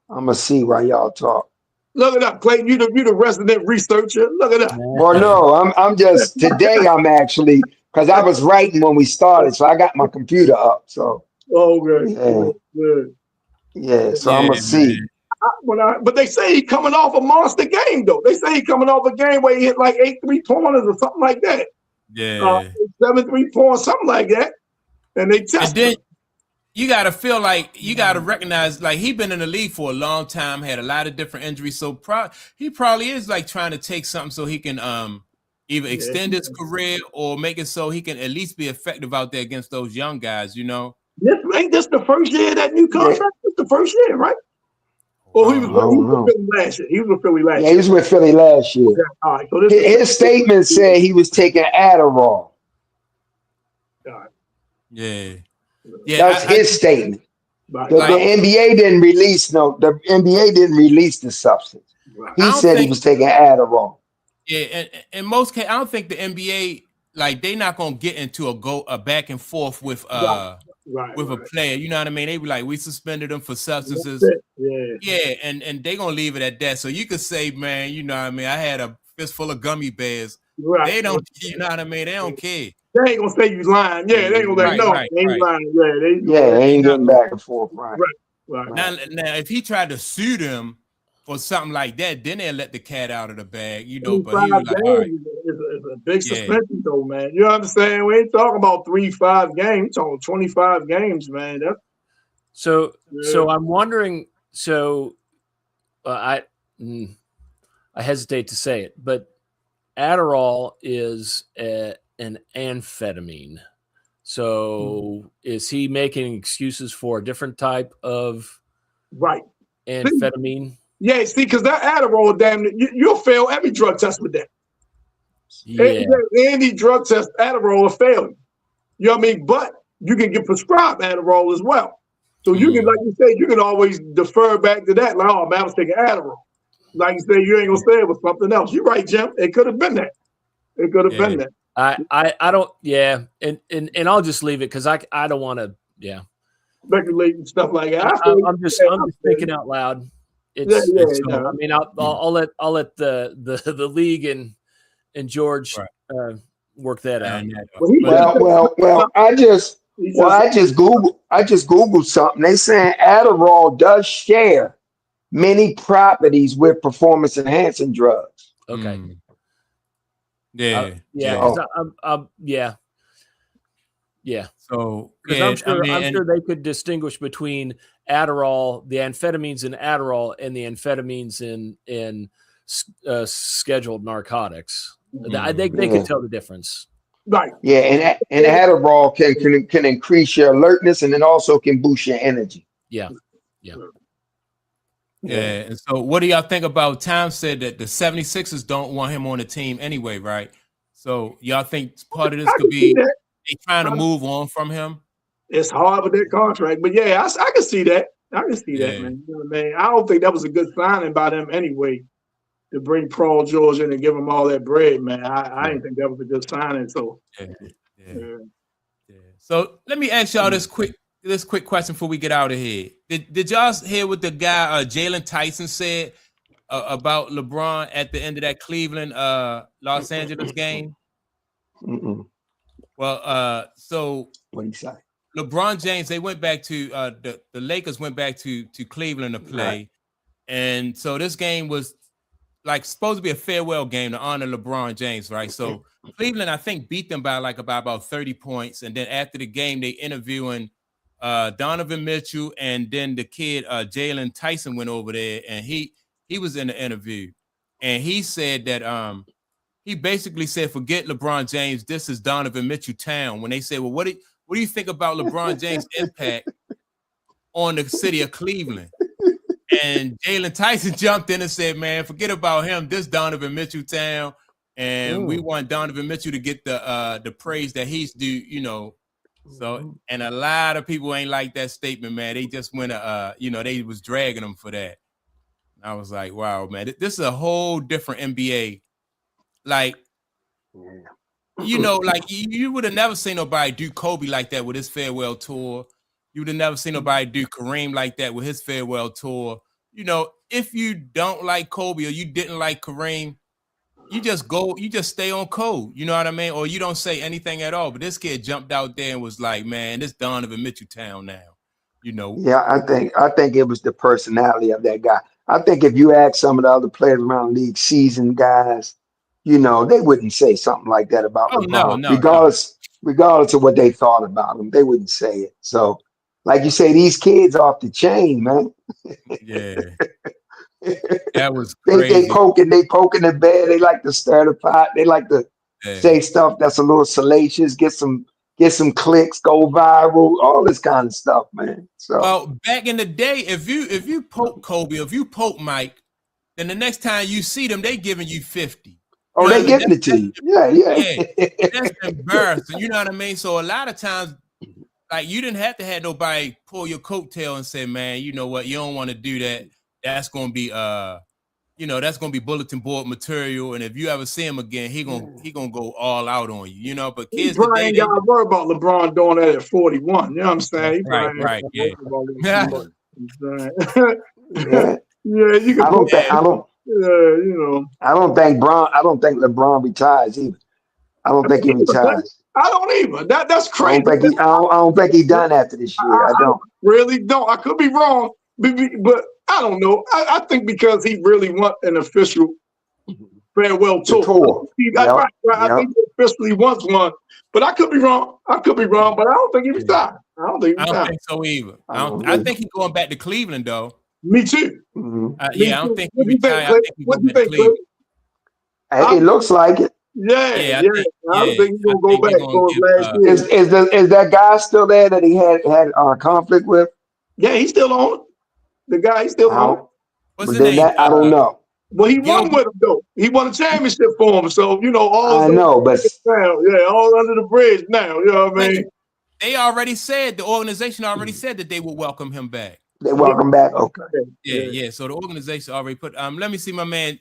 I'm gonna see while y'all talk. Look it up, Clayton. You the resident researcher. Look it up. Well, no, I'm just today. I'm actually because I was writing when we started, so I got my computer up. So Oh, good. yeah, Good. yeah. So I'm Yeah, gonna see. But they say he coming off a monster game, though. They say he coming off a game where he hit like 8 3-pointers or something like that. yeah. 7 3-pointers, something like that. And they test And then him. you gotta feel like you gotta recognize like he been in the league for a long time, had a lot of different injuries. So he probably is like trying to take something so he can either extend his career or make it so he can at least be effective out there against those young guys, you know. Ain't this the first year of that new contract? It's the first year, right? Or he was with Philly last year. He was with Philly last year. Yeah, he was with Philly last year. Okay. All right. So His statement said he was taking Adderall. Yeah. That's his statement. Right. The NBA didn't release the NBA didn't release the substance. Right. He said he was taking Adderall. Yeah, and in most cases, I don't think the NBA like they not gonna get into a back and forth with a player. You know what I mean? They be like, we suspended them for substances. Yeah, and they gonna leave it at that. So you could say, man, you know what I mean? I had a fistful of gummy bears. Right. They don't, you know what I mean? They don't care. They ain't gonna say you lying. Yeah, they ain't gonna let no. They ain't lying. They ain't getting back and forth. Right. Now, if he tried to sue them or something like that, then they'll let the cat out of the bag, you know. But he was like, all right. It's a big suspension, though, man. You understand? We ain't talking about 3-5 games. We're talking 25 games, man. So I'm wondering. So I hesitate to say it, but Adderall is an amphetamine. So is he making excuses for a different type of amphetamine? Yeah, see, because that Adderall, damn, you'll fail every drug test with that. Yeah. Any drug test, Adderall will fail you. You know what I mean? But you can get prescribed Adderall as well. So you can, like you said, you can always defer back to that. Like, oh, man, I was taking Adderall. Like you say, you ain't gonna say it was something else. You're right, Jim. It could have been that. It could have been that. I don't. Yeah, and I'll just leave it because I don't want to. Yeah, speculate and stuff like that. I'm just thinking out loud. I mean, I'll let the league and George work that out. Well, I just Googled something. They saying Adderall does share many properties with performance enhancing drugs. Okay. Yeah. So I'm sure they could distinguish between Adderall, the amphetamines in Adderall, and the amphetamines in scheduled narcotics. They could tell the difference. Right. Yeah, and Adderall can increase your alertness, and it also can boost your energy. Yeah. And so what do y'all think about Tom said that the 76ers don't want him on the team anyway, right? So y'all think part of this could be they trying to move on from him? It's hard with that contract, but yeah, I can see that. I can see that, man. You know what I mean? I don't think that was a good signing by them anyway to bring Paul George in and give him all that bread, man. I didn't think that was a good signing. So, So let me ask y'all this quick question before we get out of here. Did y'all hear what the guy Jalen Tyson said about LeBron at the end of that Cleveland Los Angeles game? Well, so what he say? LeBron James, they went back to the Lakers went back to Cleveland to play, and so this game was like supposed to be a farewell game to honor LeBron James, right? So Cleveland, I think, beat them by about 30 points, and then after the game, they interviewing Donovan Mitchell, and then the kid Jalen Tyson went over there, and he was in the interview, and he said that he basically said, "Forget LeBron James. This is Donovan Mitchell town." When they said, "Well, what do you think about LeBron James' impact on the city of Cleveland?" And Jalen Tyson jumped in and said, "Man, forget about him. This Donovan Mitchell town, and we want Donovan Mitchell to get the praise that he's due, you know, So, and a lot of people ain't like that statement, man. They just went, they was dragging them for that. I was like, wow, man, this is a whole different NBA. Like, like you would have never seen nobody do Kobe like that with his farewell tour. You would have never seen nobody do Kareem like that with his farewell tour. If you don't like Kobe or you didn't like Kareem, you just stay on code. You know what I mean? Or you don't say anything at all. But this kid jumped out there and was like, man, this Donovan Mitchell town now. Yeah, I think it was the personality of that guy. I think if you ask some of the other players around the league, seasoned guys, they wouldn't say something like that about LeBron. No. Regardless of what they thought about him, they wouldn't say it. So, like you say, these kids off the chain, man. Yeah. That was crazy. They poking the bear. They like to stir the pot. They like to say stuff that's a little salacious, get some clicks, go viral, all this kind of stuff, man. So, well, back in the day, if you poke Kobe, if you poke Mike, then the next time you see them, they giving you 50. Oh, they giving it to you. Yeah. That's embarrassing. You know what I mean? So a lot of times, like, you didn't have to have nobody pull your coattail and say, man, you know what, you don't want to do that. That's gonna be that's gonna be bulletin board material. And if you ever see him again, he gonna go all out on you, But kids today, ain't gotta worry about LeBron doing that at 41. You know what I'm saying? Right. Yeah. Yeah, you can. I don't think LeBron retires either. I don't think he retires. I don't even. That's crazy. I don't think he done after this year. I don't. Really don't. I could be wrong, but I don't know. I think because he really want an official farewell tour. I think he officially wants one, but I could be wrong. But I don't think he retired. I don't think so either. I think he's going back to Cleveland, though. Me too. I don't think he retired. I think he's going back to Cleveland. It looks like it. I don't think he's gonna go back for his last year. Is that guy still there that he had conflict with? Yeah, he's still on. The guy, he's still on. What's his name? I don't know. Well, he won with him though. He won a championship for him. So all I know, but all under the bridge now. You know what I mean? They already said, the organization already said that they will welcome him back. They welcome back. Okay. Yeah. So the organization already put. Let me see, my man.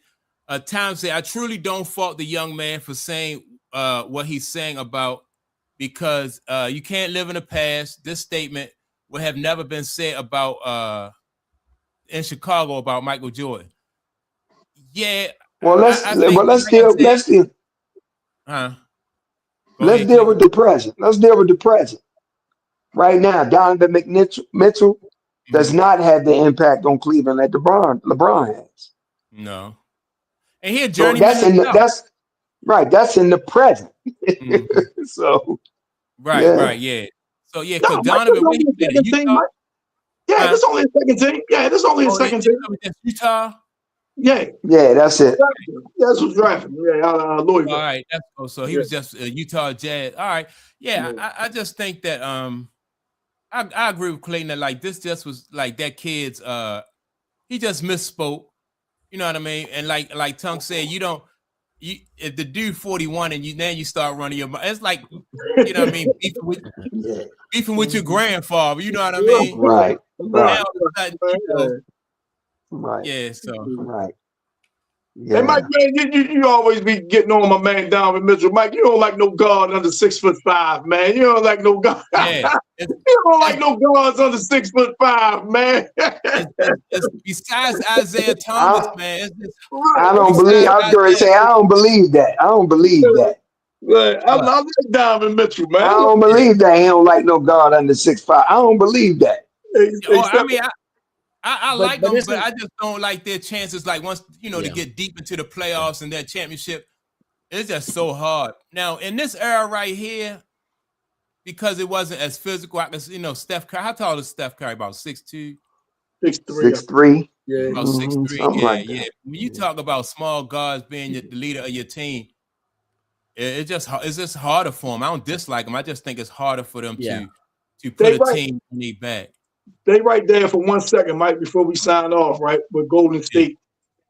Tom said, I truly don't fault the young man for saying what he's saying about, because you can't live in the past. This statement would have never been said about in Chicago about Michael Jordan. Yeah. Well, let's deal with the present. Let's deal with the present. Right now, Donovan Mitchell does not have the impact on Cleveland that LeBron has. No. And he a journeyman. That's in the present. So right. So because Donovan, what he did at Utah. Yeah, this only a second team. Yeah, this only a second team. Utah. Yeah, that's it. That's what's drafting. Yeah, Louisville. All right, that's cool. So he was just a Utah Jazz. All right, I just think that I agree with Clayton that like this just was like that kid's he just misspoke. You know what I mean? And like Tunk said, if the dude 41 and you start running your mouth, it's like, you know what I mean, beefing with your grandfather. You know what I mean? Right. Yeah. So right. Yeah. Hey, Mike, man, you always be getting on my man Donovan Mitchell. Mike, you don't like no guard under 6'5", man. You don't like no guard. Yeah. You don't like no guards under 6'5", man. It's besides Isaiah Thomas, man. It's just, I don't believe. I was going to say I don't believe that. I like Donovan Mitchell, man. I don't believe that he don't like no guard under 6'5". I don't believe that. I mean, I like them, but I just don't like their chances. Like once to get deep into the playoffs and that championship, it's just so hard. Now in this era right here, because it wasn't as physical, I can Steph Curry. How tall is Steph Curry? About 6'2", 6'3". Yeah, about 6'3". Yeah. When you talk about small guards being the leader of your team, it's just harder for them. I don't dislike them. I just think it's harder for them to put a team on their back. Stay right there for 1 second, Mike, before we sign off, right, with Golden State.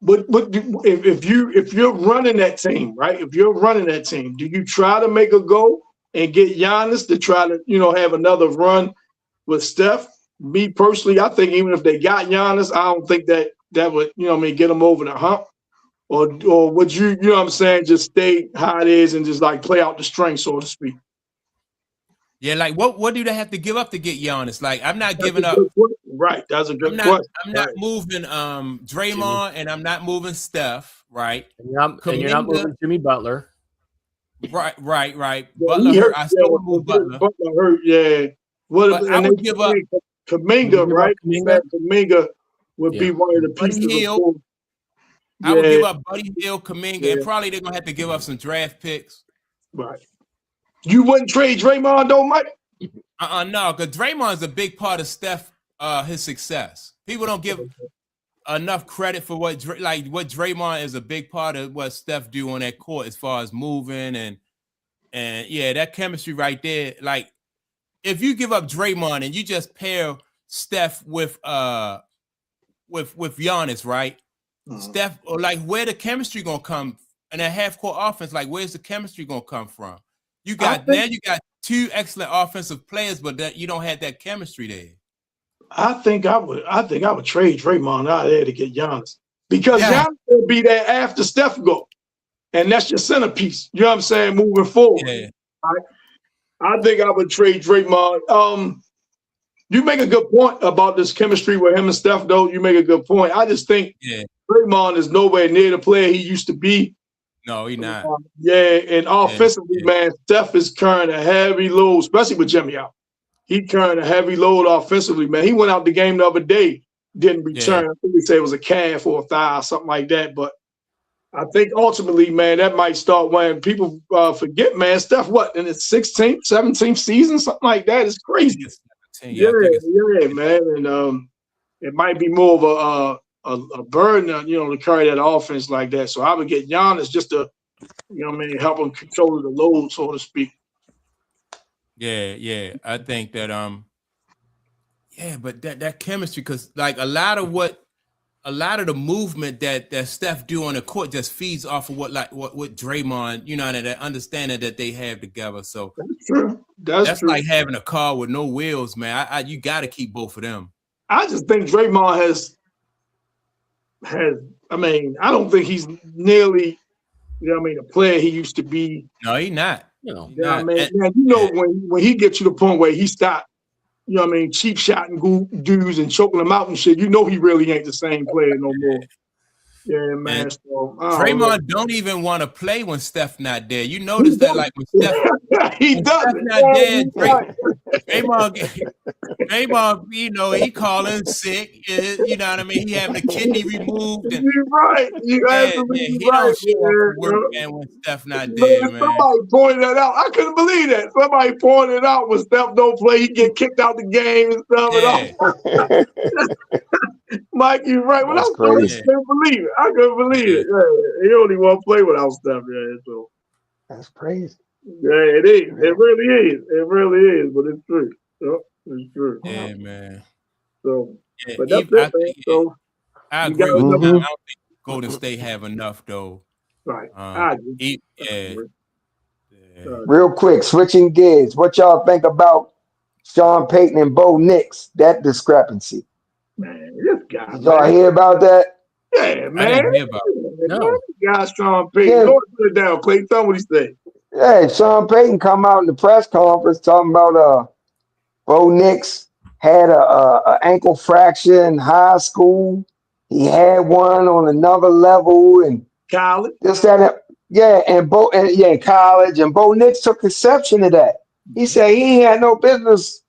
But if you're running that team, right? If you're running that team, do you try to make a go and get Giannis to try to, have another run with Steph. Me personally, I think even if they got Giannis, I don't think that would, get them over the hump. Or would you, just stay how it is and just like play out the string, so to speak? Yeah, like what do they have to give up to get Giannis? Like, I'm not giving up. Right, that's a good question. I'm not moving Draymond, and I'm not moving Steph. Right, and you're not moving Jimmy Butler. Right. Yeah, Butler hurt. I still would move Butler. Butler hurt. Yeah. But I would give up Kaminga, right? Kaminga would be one of the pieces. I would give up Buddy Hield, Kaminga, and probably they're gonna have to give up some draft picks. Right. You wouldn't trade Draymond, though, Mike? No, because Draymond is a big part of Steph, his success. People don't give enough credit for what Draymond is a big part of what Steph do on that court as far as moving and yeah, that chemistry right there. Like, if you give up Draymond and you just pair Steph with Giannis, right? Steph, or like, where the chemistry gonna come in a half court offense? Like, where's the chemistry gonna come from? You got two excellent offensive players, but you don't have that chemistry there. I think I would trade Draymond out of there to get Giannis, because Giannis will be there after Steph go, and that's your centerpiece. You know what I'm saying? Moving forward, I think I would trade Draymond. You make a good point about this chemistry with him and Steph, though. You make a good point. I just think Draymond is nowhere near the player he used to be. No, he's not. And offensively, man, Steph is carrying a heavy load, especially with Jimmy out. He carrying a heavy load offensively, man. He went out the game the other day, didn't return. I think they say it was a calf or a thigh or something like that. But I think ultimately, man, that might start when people forget, man. Steph, what, in his 16th, 17th season, something like that? It's crazy. Yeah, man. And it might be more of a burden, to carry that offense like that. So I would get Giannis just to, help him control the load, so to speak. Yeah. I think that but that chemistry, because like a lot of the movement that Steph do on the court just feeds off of what Draymond, and that understanding that they have together. So that's true. That's true. Like having a car with no wheels, man. You got to keep both of them. I just think Draymond has. I mean, I don't think he's nearly, a player he used to be. No, he's not. When he gets to the point where he stopped, cheap shotting dudes and choking them out and shit, he really ain't the same player no more. Yeah, man. So, Draymond don't even want to play when Steph not there. You notice that, like, when Steph, Steph not there, Draymond, he calling sick. You know what I mean? He having a kidney removed. And, you're right. You absolutely he don't show up for work, man, when Steph not there, man. Somebody pointed that out. I couldn't believe that. Somebody pointed it out when Steph don't play, he get kicked out the game and stuff. Mike, you're right. When I couldn't believe it. I couldn't believe it. Yeah, he only want to play without Steph. Yeah, so that's crazy. Yeah, it is. It really is. It really is. But it's true. It's true. Yeah, man. So, but that's it. So I agree with you. I don't think Golden State have enough though. Right. Real quick, switching gears. What y'all think about Sean Payton and Bo Nix? That discrepancy. Man, this guy. Did y'all hear about that? Yeah, man. I didn't hear about it. No. Guy Sean Payton. Go put it down, Clay. Tell me what he said. Yeah, Sean Payton come out in the press conference talking about Bo Nix had a ankle fracture in high school. He had one on another level and college. This, that, college. And Bo Nix took exception to that. He said he had no business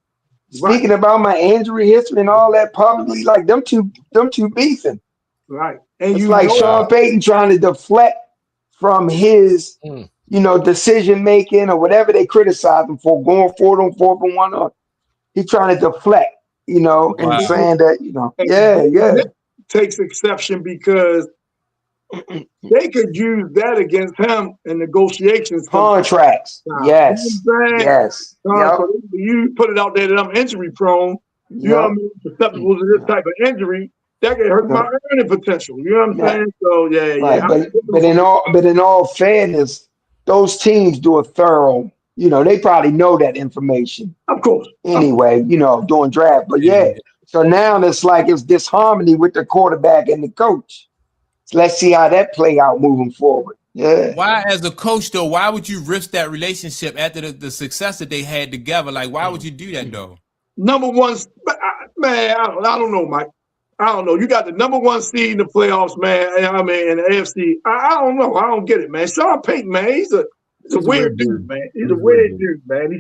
speaking about my injury history and all that publicly. Like them two beefing. Right. And it's like Sean Payton trying to deflect from his decision making or whatever they criticize him for, going forward on 4-for-1. He's trying to deflect, and saying that, takes exception because they could use that against him in negotiations. Contracts. Yes. Yes. So you put it out there that I'm injury prone. You know what I mean? Susceptible to this type of injury. That can hurt my earning potential. You know what I'm saying? So Right. But in all fairness, those teams do a thorough, they probably know that information Of course. anyway, during draft. But yeah, so now it's like it's disharmony with the quarterback and the coach. So let's see how that play out moving forward. Yeah. Why, as a coach, though, why would you risk that relationship after the success that they had together? Like, why would you do that, though? Number one, man, I don't know, Mike. I don't know. You got the number one seed in the playoffs, man. I mean, in the AFC. I don't know. I don't get it, man. Sean Payton, man, he's a weird dude, man. He's a weird dude, man.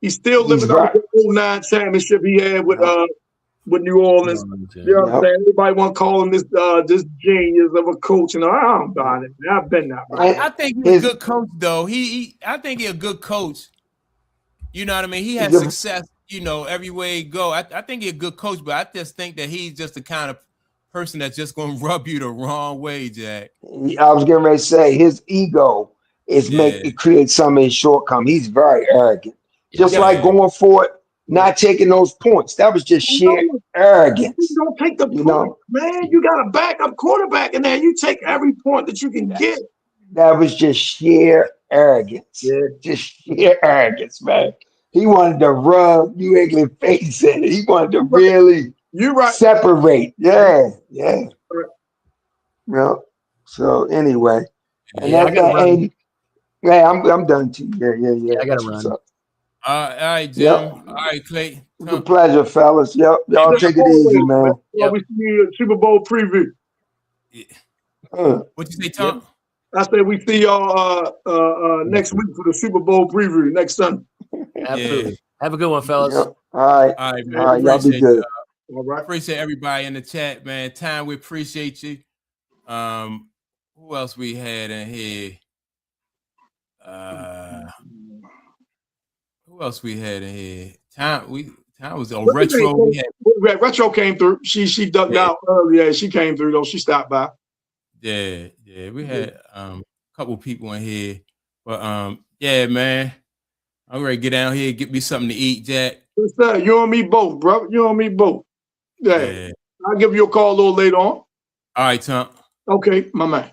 He's still living up to the 09 championship he had with New Orleans. You know what I'm saying? Everybody want to call him this genius of a coach, and I don't buy it, man. I've been that. I think he's a good coach, though. I think he's a good coach. You know what I mean? He has success, everywhere he go. I think he's a good coach, but I just think that he's just the kind of person that's just going to rub you the wrong way, Jack. I was getting ready to say his ego is it creates some of his shortcomings. He's very arrogant. Just like going for it, not taking those points. That was just sheer arrogance. You don't take the point, man. You got a backup quarterback in there. You take every point that you can get. That was just sheer arrogance. Yeah. Just sheer arrogance, man. He wanted to rub New England face in it. He wanted to really separate. Yeah. So anyway. And I'm done too. Yeah. I gotta run. All right, Jim. All right, Clay. It's a pleasure, fellas. Yep. Y'all take it easy, man. We see you at Super Bowl preview. What you say, Tom? I said we see y'all next week for the Super Bowl preview next Sunday. Absolutely. Yeah. Have a good one, fellas. Yep. All right, man. All right, y'all be good. All right. Appreciate everybody in the chat, man. Time, we appreciate you. Who else we had in here? Who else we had in here? Time was on Retro. Retro came through. She ducked out earlier. She came through though. She stopped by. Yeah. We had a couple people in here, but yeah, man. I'm ready to get down here, get me something to eat, Jack. What's that? You and me both, bro. You and me both. Yeah. I'll give you a call a little later on. All right, Tom. Okay, my man.